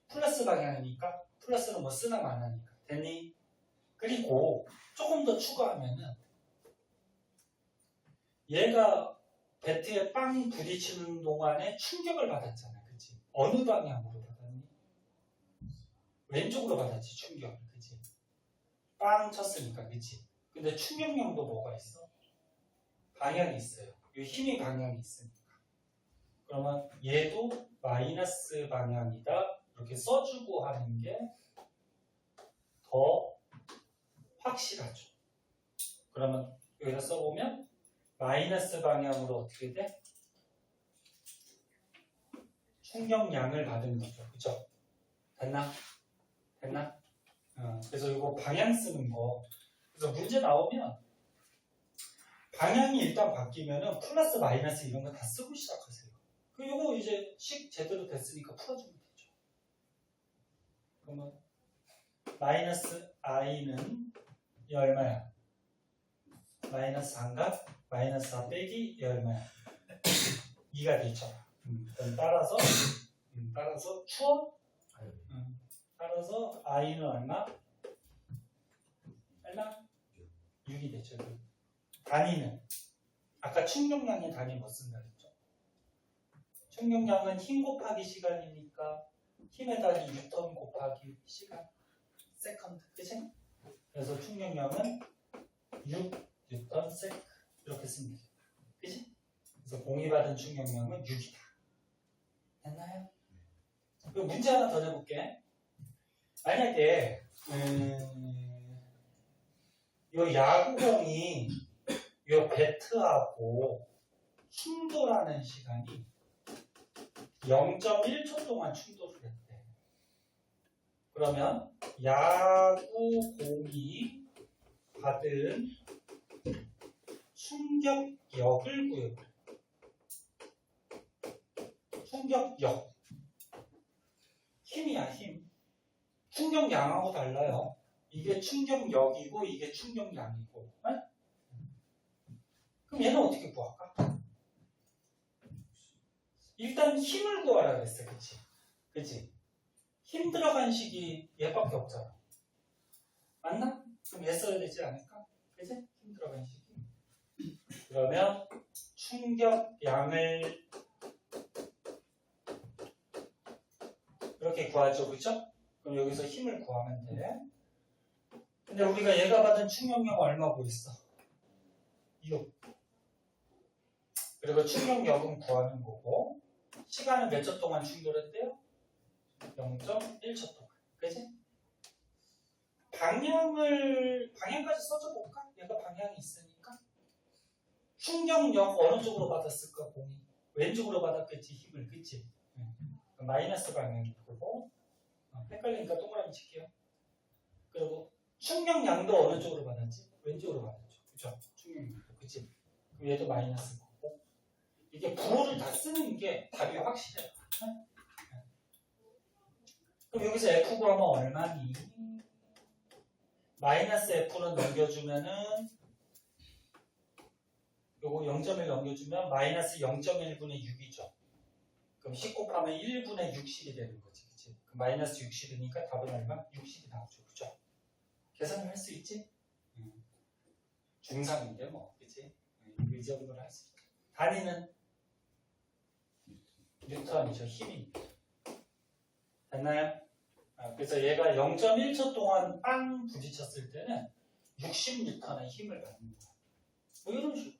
플러스 방향이니까 플러스는 뭐 쓰나 마나니까. 됐니? 그리고 조금 더 추가하면은 얘가 배트에 빵 부딪히는 동안에 충격을 받았잖아. 그치? 어느 방향으로 받았니? 왼쪽으로 받았지, 충격을. 그치? 빵 쳤으니까. 그치? 근데 충격량도 뭐가 있어? 방향이 있어요. 이 힘이 방향이 있으니까. 그러면 얘도 마이너스 방향이다. 이렇게 써주고 하는 게 더 확실하죠. 그러면 여기다 써보면 마이너스 방향으로 어떻게 돼? 충격량을 받은 거죠. 그죠? 됐나? 됐나? 그래서 이거 방향 쓰는 거. 그래서 문제 나오면 방향이 일단 바뀌면은 플러스 마이너스 이런 거 다 쓰고 시작하세요. 그리고 이제 식 제대로 됐으니까 풀어주면 되죠. 그러면 마이너스 i는 이 얼마야? 마이너스 4인가? 마이너스 4 빼기 이 얼마야? 2가 되죠. 그럼 따라서 추워? 따라서 i는 얼마? 얼마? 6이 되죠. 단위는 아까 충격량의 단위 뭐 쓴다 그랬죠? 충격량은 힘 곱하기 시간이니까 힘의 단위 뉴턴 곱하기 시간 세컨드. 그치? 그래서 충격량은 6 뉴턴 세컨드 이렇게 씁니다. 그치? 그래서 공유받은 충격량은 6이다. 됐나요? 그럼 문제 하나 더 내볼게. 만약에 요 야구공이 요 배트하고 충돌하는 시간이 0.1초 동안 충돌을 했대. 그러면 야구공이 받은 충격역을 구해보래. 충격역. 힘이야, 힘. 충격량하고 달라요. 이게 충격역이고 이게 충격량이고. 네? 그럼 얘는 어떻게 구할까? 일단 힘을 구하라 그랬어. 그치? 그치? 힘 들어간 식이 얘밖에 없잖아. 맞나? 그럼 얘 써야 되지 않을까? 그치? 힘 들어간 식이. 그러면 충격량을 이렇게 구하죠. 그쵸? 그럼 여기서 힘을 구하면 돼. 근데 우리가 얘가 받은 충격량 얼마 구했어? 6. 그리고 충격력은 구하는 거고 시간은 몇 초 동안 충돌했대요? 0.1초 동안. 그지? 방향까지 써줘 볼까? 얘가 방향이 있으니까. 충격력 어느 쪽으로 받았을까? 공이. 왼쪽으로 받았겠지, 힘을. 그치? 마이너스 방향이 되고. 헷갈리니까 동그라미 칠게요. 그리고 충격량도 어느 쪽으로 받았지? 왼쪽으로 받았죠. 그쵸? 충격량도. 그치? 그럼 얘도 마이너스 거고. 이게 부호를 다 쓰는 게 답이 확실해요. 그럼 여기서 F 구하면 얼마니? 마이너스 F는 넘겨주면은 요거 0.1 넘겨주면 마이너스 0.1분의 6이죠. 그럼 10 곱하면 1분의 60이 되는 거지. 그치? 그럼 마이너스 60이니까 답은 얼마? 60이 나오죠. 그죠? 계산을 할 수 있지? 중3인데 뭐. 그치? 이 정도로 할 수 있지. 단위는 뉴턴이죠. 힘이. 됐나요? 그래서 얘가 0.1초 동안 빵 부딪혔을 때는 60N의 힘을 받는 거야. 뭐 이런 식으로.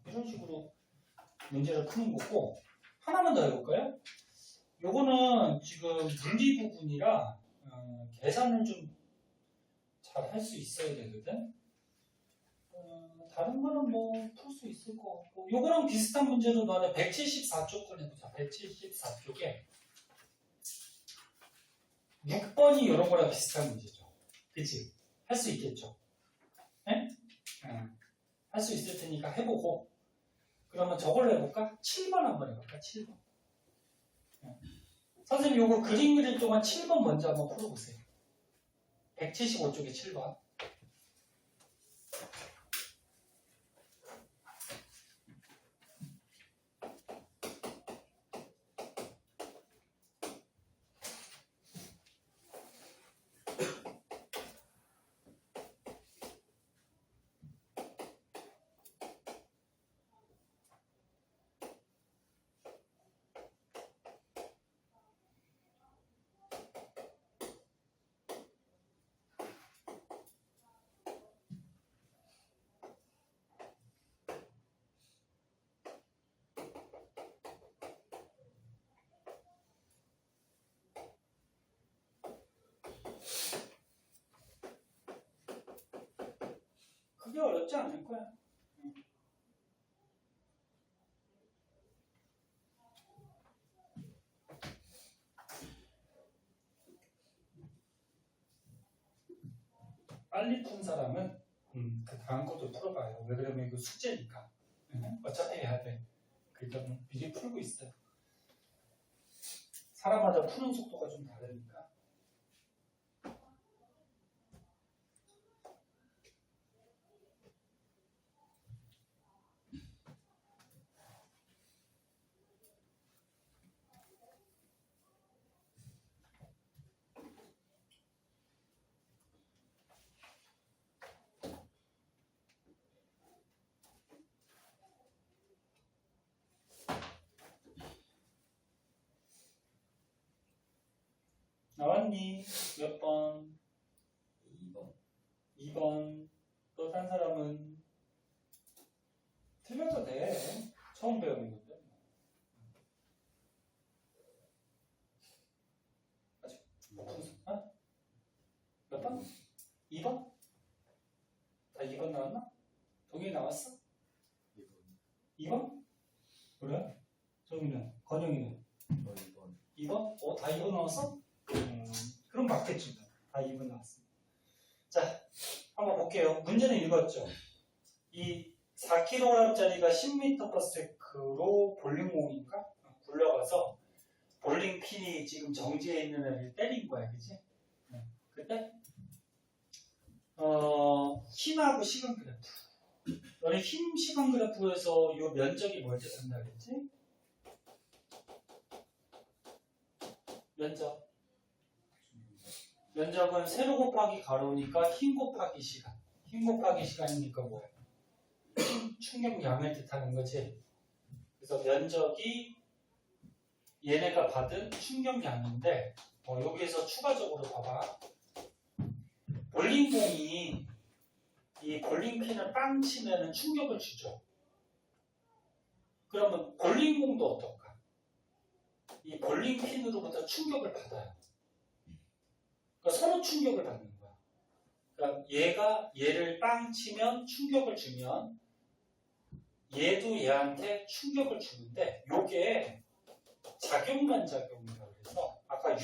이런 식으로 문제를 푸는 거고. 하나만 더 해볼까요? 요거는 지금 분리 부분이라 계산을 좀 잘 할 수 있어야 되거든. 다른 거는 뭐 풀 수 있을 것 같고. 요거랑 비슷한 문제로 너네 174쪽 걸 해보자. 174쪽에 6번이 이런 거랑 비슷한 문제죠. 그치? 할 수 있겠죠? 네? 할 수 있을 테니까 해보고. 그러면 저걸로 해볼까? 7번 한번 해볼까? 7번. 선생님 요거 그림 그릴 동안 7번 먼저 한번 풀어보세요. 175쪽에 7번. 그게 어렵지 않을 거야. 빨리 푼 사람은 그 다음 것도 풀어봐요. 왜 그러면 이거 숙제니까. 어차피 해야 돼. 그러니까 미리 풀고 있어요. 사람마다 푸는 속도가 좀 다르니까. 나왔니? 몇 번? 2번. 2번. 또 딴 사람은 틀려도 돼. 처음 배우는 건데. 아직 어? 몇 번? 2번? 다 2번 나왔나? 동이 나왔어? 2번? 그래? 정민은? 건영이는? 저 2번. 2번? 다 2번 나왔어? 그럼 맞겠지. 다 2번 나왔어. 자, 한번 볼게요. 문제는 읽었죠? 이 4kg짜리가 10m/s로 볼링공인가? 굴러가서 볼링핀이 지금 정지해 있는 애를 때린 거야, 그치? 그때 힘하고 시간 그래프. 너네 힘 시간 그래프에서 이 면적이 뭘 뜻한다 그랬지? 면적은 세로 곱하기 가로니까 힘 곱하기 시간. 힘 곱하기 시간이니까 뭐야? 충격량을 뜻하는 거지. 그래서 면적이 얘네가 받은 충격량인데 여기에서 추가적으로 봐봐. 볼링공이 이 볼링핀을 빵 치면은 충격을 주죠. 그러면 볼링공도 어떨까? 이 볼링핀으로부터 충격을 받아요. 그러니까 서로 충격을 받는 거야. 그러니까 얘가 얘를 빵 치면 충격을 주면 얘도 얘한테 충격을 주는데 요게 작용반작용이라고 해서 아까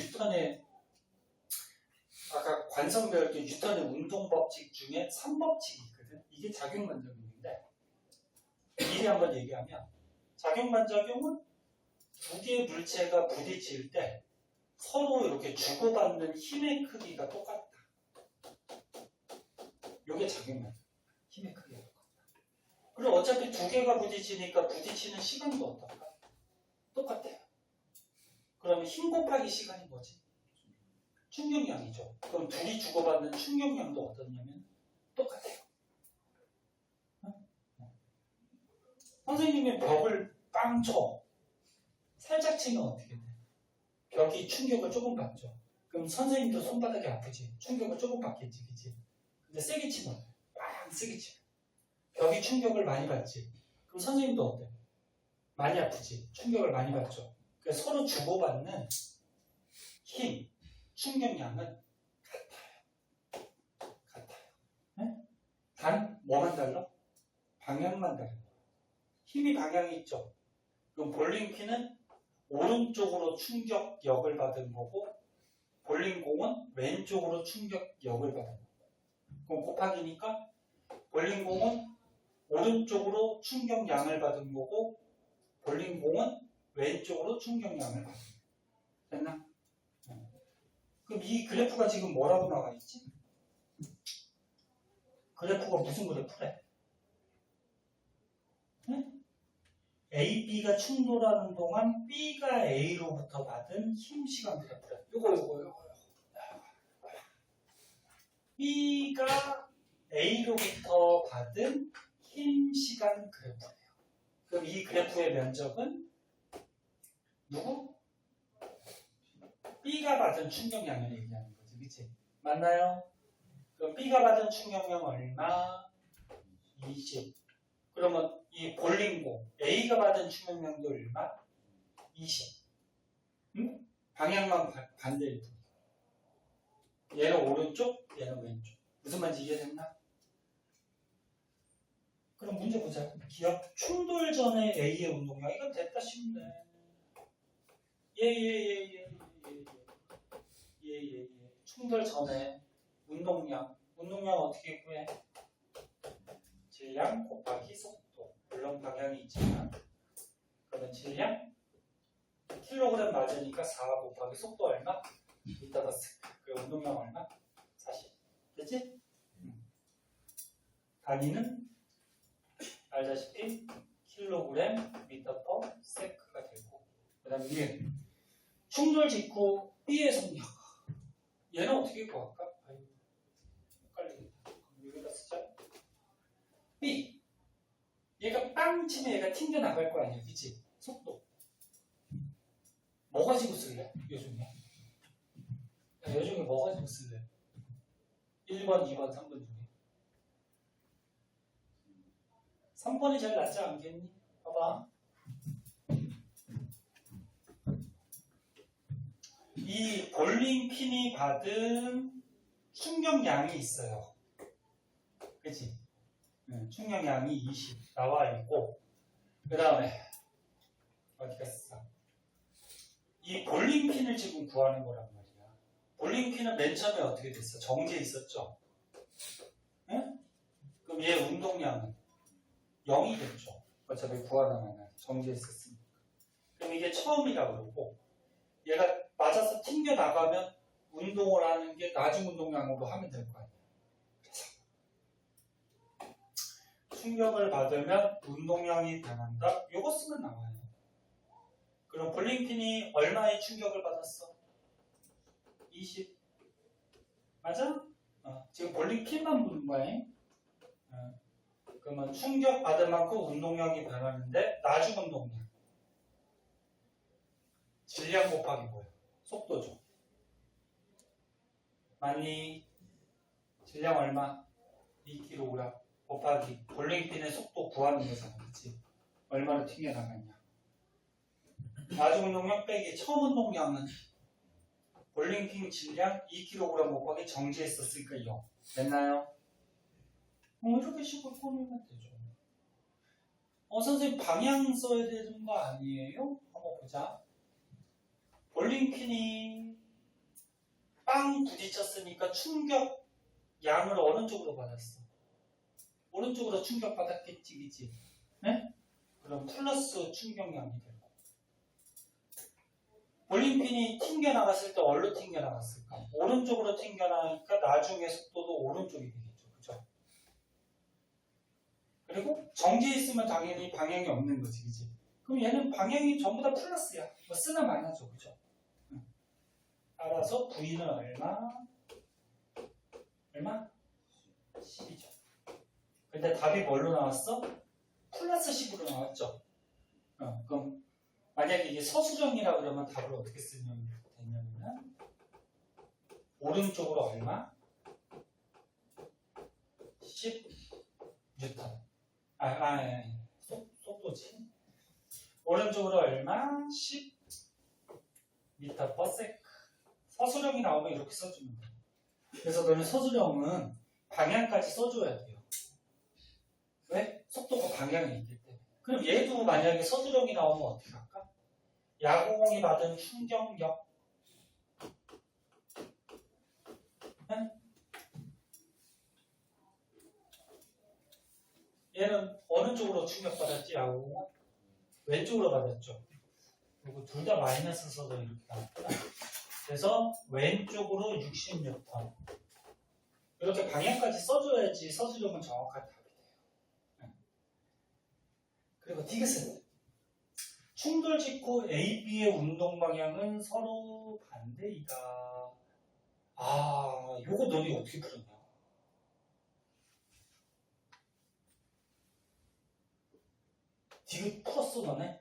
관성 배울 때 뉴턴의 운동법칙 중에 3법칙이 있거든. 이게 작용반작용인데 미리 한번 얘기하면 작용반작용은 두 개의 물체가 부딪힐 때 서로 이렇게 주고받는 힘의 크기가 똑같다. 이게 작용반작용. 힘의 크기가 똑같다. 그리고 어차피 두 개가 부딪히니까 부딪히는 시간도 어떨까? 똑같아요. 그러면 힘 곱하기 시간이 뭐지? 충격량이죠. 그럼 둘이 주고받는 충격량도 어떻냐면 똑같아요. 선생님이 벽을 빵 쳐. 살짝 치면 어떻게 돼? 벽이 충격을 조금 받죠. 그럼 선생님도 손바닥이 아프지? 충격을 조금 받겠지, 그치? 근데 세게 치면 빵 세게 치면 벽이 충격을 많이 받지? 그럼 선생님도 어때? 많이 아프지? 충격을 많이 받죠. 그래서 서로 주고받는 힘, 충격량은 같아요. 네? 단 뭐만 달라? 방향만 달라. 힘이 방향이 있죠. 그럼 볼링핀은 오른쪽으로 충격력을 받은 거고 볼링공은 왼쪽으로 충격력을 받은 거고. 그럼 곱하기니까 볼링공은 오른쪽으로 충격량을 받은 거고 볼링공은 왼쪽으로 충격량을 받은 거고. 됐나? 그럼 이 그래프가 지금 뭐라고 나와 있지? 그래프가 무슨 그래프래? 네? A, B가 충돌하는 동안 B가 A로부터 받은 힘 시간 그래프래. 요거. B가 A로부터 받은 힘 시간 그래프예요. 그럼 이 그래프의 면적은 누구? B가 받은 충격량을 얘기하는 거지, 그치? 맞나요? 그럼 B가 받은 충격량 얼마? 20. 그러면 이 볼링공 A가 받은 충격량도 얼마? 20. 응? 방향만 반대일 뿐. 얘는 오른쪽, 얘는 왼쪽. 무슨 말인지 이해됐나? 그럼 문제 보자. 기억 충돌 전에 A의 운동량. 이건 됐다 싶네. 예. 충돌 전에 운동량 어떻게 구해? 질량 곱하기 속도. 물론 방향이 있지만 그러면 질량 킬로그램 맞으니까 4 곱하기 속도 얼마? 미터 더 세컨드. 그 운동량 얼마? 40. 됐지? 단위는 알다시피 킬로그램 미터 퍼 세크가 되고 그 다음에 위에 충돌 직후 B의 속력. 얘는 어떻게 구할까? 아유, 헷갈리겠다. 여기다 쓰자. B. 얘가 빵 치면 얘가 튕겨 나갈 거 아니야, 그치? 속도. 뭐 가지고 쓸래? 요즘에? 요즘에 뭐 가지고 쓸래? 1번, 2번, 3번 중에. 3번이 제일 낫지 않겠니? 봐봐. 이 볼링핀이 받은 충격량이 있어요. 그치? 충격량이 20 나와 있고, 그 다음에, 어디 갔어? 이 볼링핀을 지금 구하는 거란 말이야. 볼링핀은 맨 처음에 어떻게 됐어? 정지해 있었죠? 응? 그럼 얘 운동량은 0이 됐죠. 어차피 구하다가 정지해 있었으니까. 그럼 이게 처음이라고 그러고, 얘가 맞아서 튕겨 나가면 운동을 하는 게 나중 운동량으로 하면 될 거 아니야. 그래서 충격을 받으면 운동량이 변한다. 요거 쓰면 나와요. 그럼 볼링핀이 얼마의 충격을 받았어? 20. 맞아? 지금 볼링핀만 보는 거야. 그러면 충격 받을 만큼 운동량이 변하는데 나중 운동량. 질량 곱하기 뭐야? 속도죠. 맞니? 질량 얼마? 2kg 곱하기 볼링핀의 속도 구하는 거잖아. 그치? 얼마나 튕겨나갔냐. 나중 운동량 빼기 처음 운동량은 볼링핀 질량 2kg 곱하기 정지했었으니까 0. 됐나요? 이렇게 식으로 꾸미면 되죠. 선생님 방향 써야 되는 거 아니에요? 한번 보자. 볼링핀이 빵 부딪혔으니까 충격 양을 어느 쪽으로 받았어? 오른쪽으로 충격 받았겠지, 그치? 네? 그럼 플러스 충격량이 되고. 볼링핀이 튕겨나갔을 때 어디로 튕겨나갔을까? 오른쪽으로 튕겨나가니까 나중에 속도도 오른쪽이 되겠죠, 그죠? 그리고 정지해 있으면 당연히 방향이 없는 거지, 그치? 그럼 얘는 방향이 전부 다 플러스야. 뭐 쓰나 마나죠, 그죠? 따라서 V는 얼마? 얼마? 10이죠. 근데 답이 뭘로 나왔어? 플러스 10으로 나왔죠. 그럼 만약에 이게 서술형이라 그러면 답을 어떻게 쓰면 되냐면 오른쪽으로 얼마? 10 뉴턴. 속도지. 오른쪽으로 얼마? 10 미터 퍼 세컨드. 서술형이 나오면 이렇게 써주면 돼. 그래서 너는 서술형은 방향까지 써줘야 돼요. 왜? 속도가 방향이 있기 때문에. 그럼 얘도 만약에 서술형이 나오면 어떻게 할까? 야구공이 받은 충격력. 네? 얘는 어느 쪽으로 충격받았지, 야구공은? 왼쪽으로 받았죠. 그리고 둘 다 마이너스 써서 이렇게 나왔구나. 그래서 왼쪽으로 60뉴턴. 이렇게 방향까지 써줘야지 서술형은 정확한 답이 돼요. 그리고 디귿은 충돌 직후 A, B의 운동 방향은 서로 반대이다. 요거 너네 어떻게 풀었냐? 디귿 풀었어, 너네?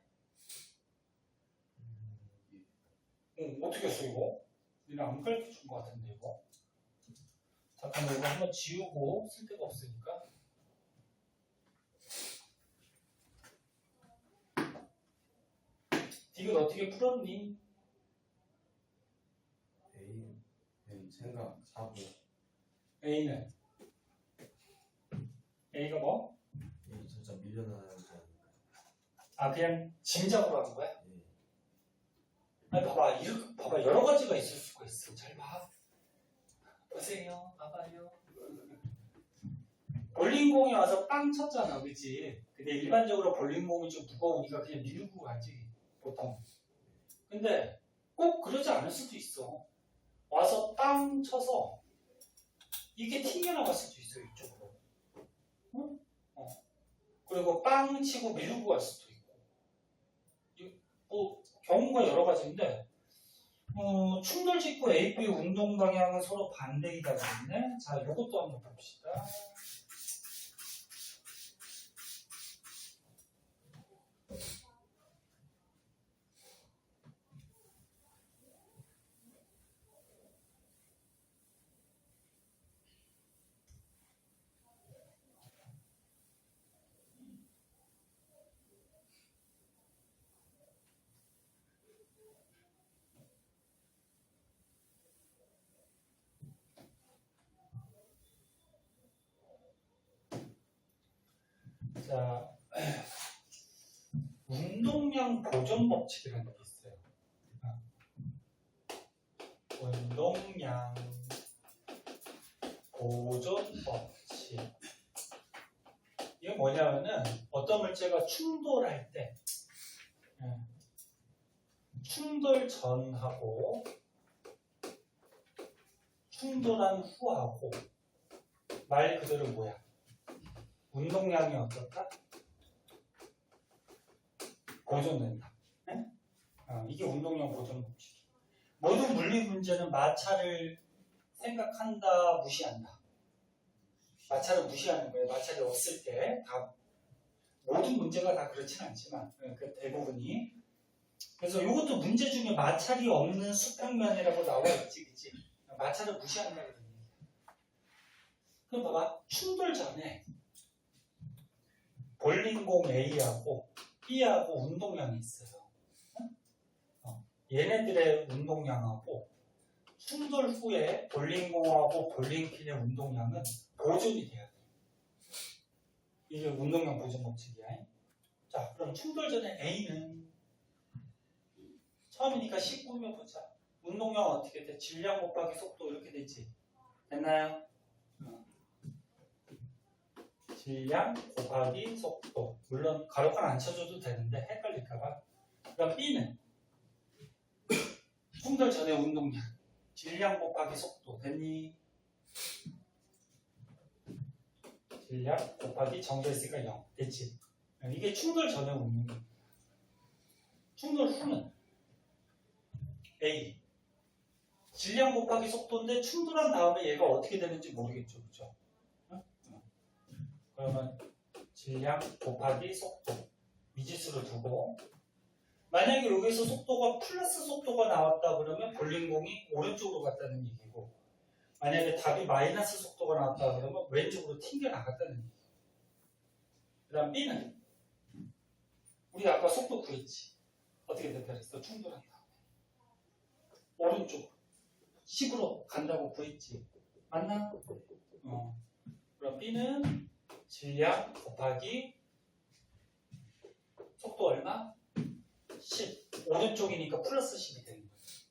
어떻게 했어, 이거? 니네 안 가르쳐 준 것 같은데, 이거? 잠깐만, 이거 한번 지우고 쓸 데가 없으니까. 디귿 어떻게 풀었니? A는 생각, 사고. A는? A가 뭐? A 진짜 밀려나지 않을까? 그냥 짐작으로 하는 거야? 네. 아니, 봐봐, 여러 가지가 있을 수가 있어. 잘 봐. 보세요. 봐봐요. 볼링공이 와서 빵 쳤잖아, 그치? 근데 일반적으로 볼링공이 좀 무거우니까 그냥 밀고 가지, 보통. 근데 꼭 그러지 않을 수도 있어. 와서 빵 쳐서 이게 튕겨나갈 수도 있어, 이쪽으로. 응? 그리고 빵 치고 밀고 갈 수도 있고. 뭐 경우가 여러 가지인데 충돌 직후 A, B 운동 방향은 서로 반대이다 그랬네. 자, 이것도 한번 봅시다. 자, 운동량 보존 법칙이라는 게 있어요. 운동량 보존 법칙. 이게 뭐냐면은 어떤 물체가 충돌할 때 충돌 전하고 충돌한 후하고 말 그대로 뭐야? 운동량이 어떨까? 보존된다. 네? 이게 운동량 보존 법칙. 모든 물리 문제는 마찰을 생각한다, 무시한다. 마찰을 무시하는 거예요. 마찰이 없을 때 다 모든 문제가 다 그렇진 않지만 그 대부분이. 그래서 이것도 문제 중에 마찰이 없는 수평면이라고 나와 있지, 그치? 마찰을 무시한다 그러는 거예요. 그럼 봐봐, 충돌 전에 볼링공 A하고 B하고 운동량이 있어요. 얘네들의 운동량하고 충돌 후에 볼링공하고 볼링핀의 운동량은 보존이 돼야 돼. 이게 운동량 보존 법칙이야. 자, 그럼 충돌 전에 A는 처음이니까 19면 보자. 운동량 어떻게 돼? 질량 곱하기 속도 이렇게 되지. 됐나요? 질량 곱하기 속도. 물론 가로칸 안 쳐줘도 되는데 헷갈릴까봐. 그럼 B는 충돌 전의 운동량. 질량 곱하기 속도. 됐니? 질량 곱하기 정도했으니까 0. 됐지? 이게 충돌 전의 운동량. 충돌 후는 A. 질량 곱하기 속도인데 충돌한 다음에 얘가 어떻게 되는지 모르겠죠. 그죠? 그러면 질량 곱하기 속도 미지수를 두고 만약에 여기서 속도가 플러스 속도가 나왔다 그러면 볼링공이 오른쪽으로 갔다는 얘기고 만약에 답이 마이너스 속도가 나왔다 그러면 왼쪽으로 튕겨 나갔다는 얘기고 그 다음 B는 우리 아까 속도 구했지. 어떻게 됐다 그랬어? 충돌한 다음에 오른쪽 10으로 간다고 구했지. 맞나? 그럼 B는 질량 곱하기 속도 얼마? 10. 오른쪽이니까 플러스 10이 되는 거죠.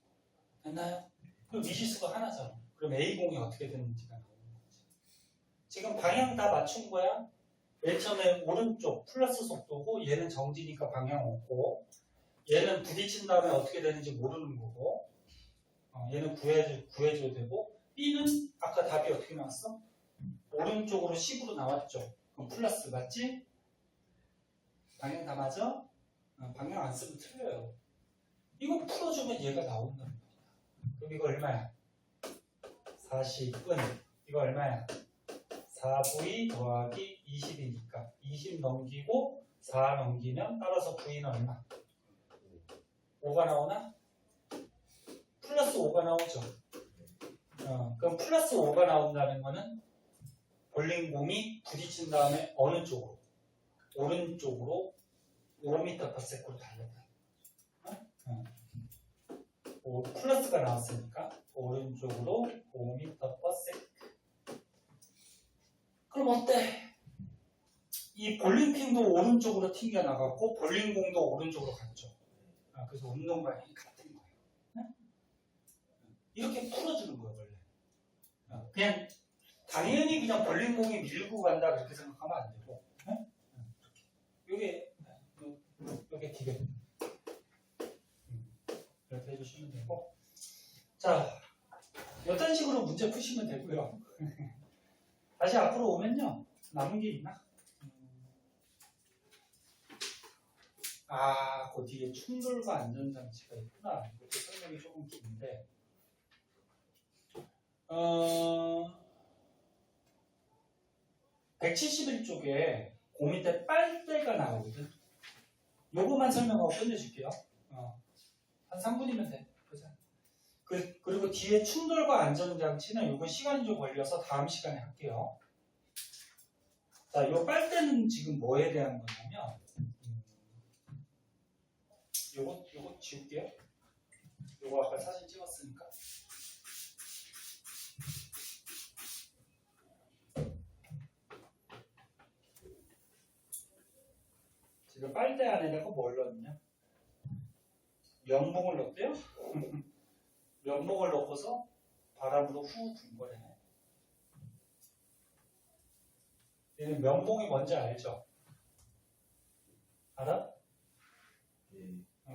됐나요? 그럼 미지수가 하나잖아. 그럼 A공이 어떻게 되는지가 나오는 거지. 지금 방향 다 맞춘 거야? 맨 처음에 오른쪽 플러스 속도고 얘는 정지니까 방향 없고 얘는 부딪힌 다음에 어떻게 되는지 모르는 거고 얘는 구해줘야 되고 B는 아까 답이 어떻게 나왔어? 오른쪽으로 10으로 나왔죠. 그럼 플러스 맞지? 방향 다 맞아? 방향 안 쓰면 틀려요. 이거 풀어주면 얘가 나온단 말이야. 그럼 이거 얼마야? 40은 이거 얼마야? 4V 더하기 20이니까 20 넘기고 4 넘기면 따라서 V는 얼마? 5가 나오나? 플러스 5가 나오죠. 그럼 플러스 5가 나온다는 거는 볼링공이 부딪힌 다음에 어느 쪽으로? 오른쪽으로 5m/s로 달렸다. 플러스가 나왔으니까 오른쪽으로 5m/s. 그럼 어때? 이 볼링핀도 오른쪽으로 튕겨 나갔고 볼링공도 오른쪽으로 갔죠. 그래서 운동 방향이 같은 거예요. 이렇게 풀어주는 거예요, 원래. 그냥 당연히 그냥 볼링공이 밀고 간다 그렇게 생각하면 안 되고. 요게 기계. 이렇게 해주시면 되고. 자, 이런 식으로 문제 푸시면 되고요. 다시 앞으로 오면요. 남은 게 있나? 그 뒤에 충돌과 안전장치가 있구나. 이것도 설명이 조금 긴데. 171쪽에 그 밑에 빨대가 나오거든. 요거만 설명하고 끝내줄게요. 한 3분이면 돼. 보자. 그리고 뒤에 충돌과 안전장치는 요거 시간이 좀 걸려서 다음 시간에 할게요. 자, 요 빨대는 지금 뭐에 대한 거냐면, 요거 지울게요. 요거 아까 사진 찍었으니까. 지금 빨대 안에다가 뭘 넣었냐? 면봉을 넣었대요? 면봉을 넣고서 바람으로 후 분 거래. 얘는 면봉이 뭔지 알죠? 알아?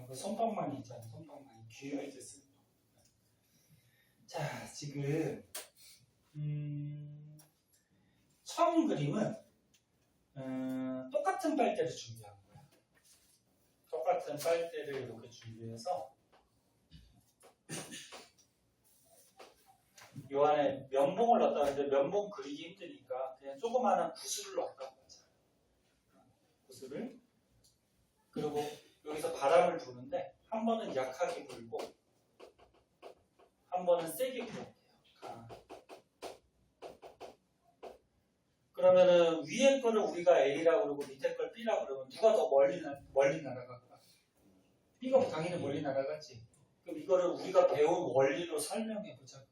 그 손방망이 있잖아. 손방망이 귀에 이제 쓰는 거. 자, 지금 처음 그림은 똑같은 빨대를 준비한 거야. 똑같은 빨대를 이렇게 준비해서 요 안에 면봉을 넣었다는데 면봉 그리기 힘드니까 그냥 조그마한 구슬을 넣었다고 하자. 구슬을. 그리고 여기서 바람을 부는데 한 번은 약하게 불고 한 번은 세게 불어야 돼요. 그러면은 위에 거를 우리가 A라고 그러고 밑에 걸 B라고 그러면 누가 더 멀리 날아갈까? B가 당연히 멀리 날아갔지. 그럼 이거를 우리가 배운 원리로 설명해 보자.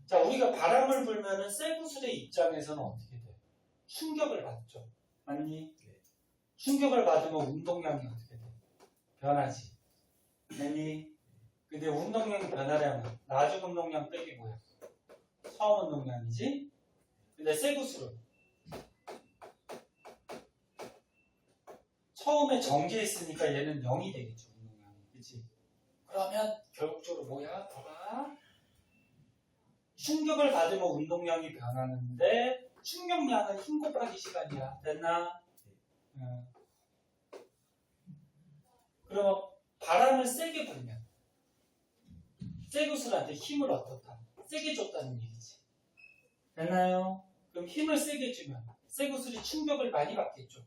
자, 우리가 바람을 불면은 쇠구슬의 입장에서는 어떻게 돼? 충격을 받죠. 맞니? 충격을 받으면 운동량이 어떻게 돼? 변하지. 맞니? 근데 운동량이 변하려면 나중 운동량 빼기 뭐야? 처음 운동량이지? 근데 쇠구슬은 처음에 정지했으니까 얘는 0이 되겠죠. 운동량이. 그치? 그러면 결국적으로 뭐야? 봐봐. 충격을 받으면 운동량이 변하는데 충격량은 힘 곱하기 시간이야. 됐나? 그러면 바람을 세게 불면 쇠구슬한테 힘을 어떻다? 세게 줬다는 얘기지. 됐나요? 그럼 힘을 세게 주면 쇠구슬이 충격을 많이 받겠죠.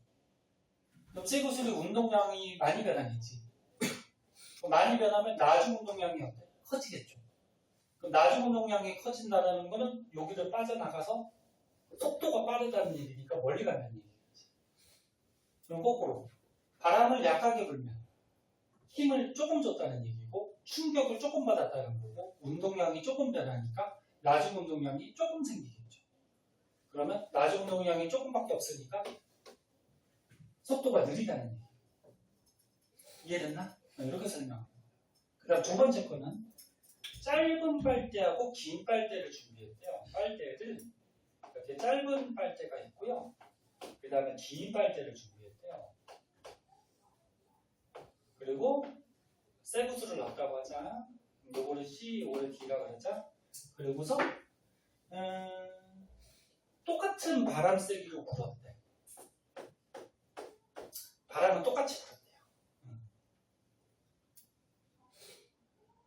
그럼 쇠구슬이 운동량이 많이 변하겠지. 많이 변하면 나중 운동량이 어때? 커지겠죠. 그럼 나중 운동량이 커진다는 거는 여기를 빠져나가서 속도가 빠르다는 얘기니까 멀리 간다는 얘기겠지. 그럼 거꾸로 바람을 약하게 불면 힘을 조금 줬다는 얘기고 충격을 조금 받았다는 거고 운동량이 조금 변하니까 나중 운동량이 조금 생기겠죠. 그러면 나중 운동량이 조금밖에 없으니까 속도가 느리다는 얘기예요. 이해됐나? 이렇게 설명합니다. 그 다음 두 번째 거는 짧은 빨대하고 긴 빨대를 준비했대요. 빨대를 이렇게 짧은 빨대가 있고요. 그 다음에 긴 빨대를 준비했대요. 그리고 쇠구슬을 넣었다고 하자. 요거를 C, 요거를 D라고 하자. 그리고서 똑같은 바람 세기로 불었대. 바람은 똑같이 불었대요.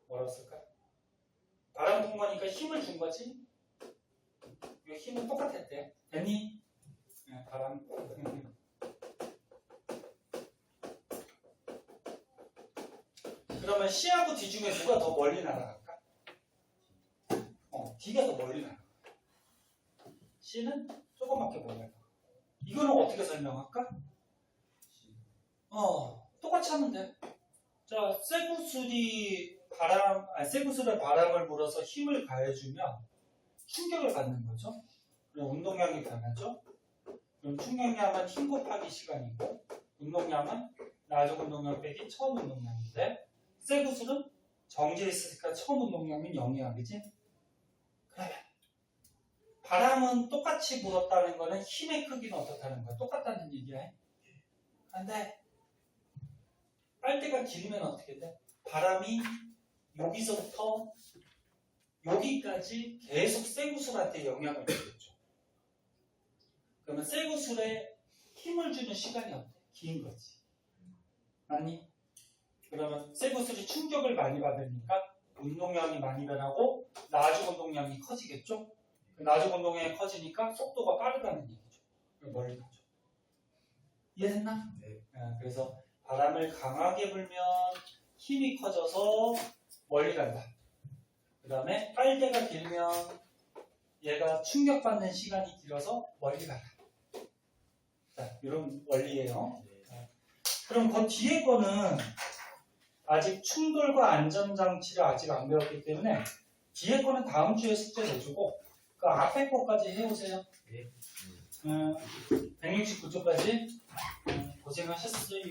뭐라고 쓸까? 바람 분 거니까 힘을 준 거지? 이 힘은 똑같았대. 됐니? 바람. 그러면 C하고 D 중에 누가 더 멀리 날아갈까? D가 더 멀리 날아가. C는 조그맣게 멀리 날아가. 이거는 어떻게 설명할까? 똑같이 하면 돼. 자, 쇠구슬에 바람을 불어서 힘을 가해주면 충격을 받는 거죠. 그럼 운동량이 변하죠. 그럼 충격량은 힘 곱하기 시간이고 운동량은 나중 운동량 빼기 처음 운동량인데 쇠구슬은 정지했으니까 처음 운동량은 0이야. 그지? 그러면 바람은 똑같이 불었다는 거는 힘의 크기는 어떻다는 거야? 똑같다는 얘기야. 근데 빨대가 길면 어떻게 돼? 바람이 여기서부터 여기까지 계속 쇠구슬한테 영향을 주겠죠. 그러면 쇠구슬에 힘을 주는 시간이 어때? 긴 거지. 맞니? 그러면 쇠구슬이 충격을 많이 받으니까 운동량이 많이 변하고 나중 운동량이 커지겠죠? 나중 운동량이 커지니까 속도가 빠르다는 얘기죠. 멀리 가죠. 이해됐나? 네. 그래서 바람을 강하게 불면 힘이 커져서 멀리 간다. 그 다음에 빨대가 길면 얘가 충격받는 시간이 길어서 멀리 간다. 자, 이런 원리예요. 그럼 그 뒤에 거는 아직 충돌과 안전장치를 아직 안 배웠기 때문에 뒤에 거는 다음 주에 숙제 내주고 그 앞에 거까지 해오세요. 169쪽까지 고생하셨어요.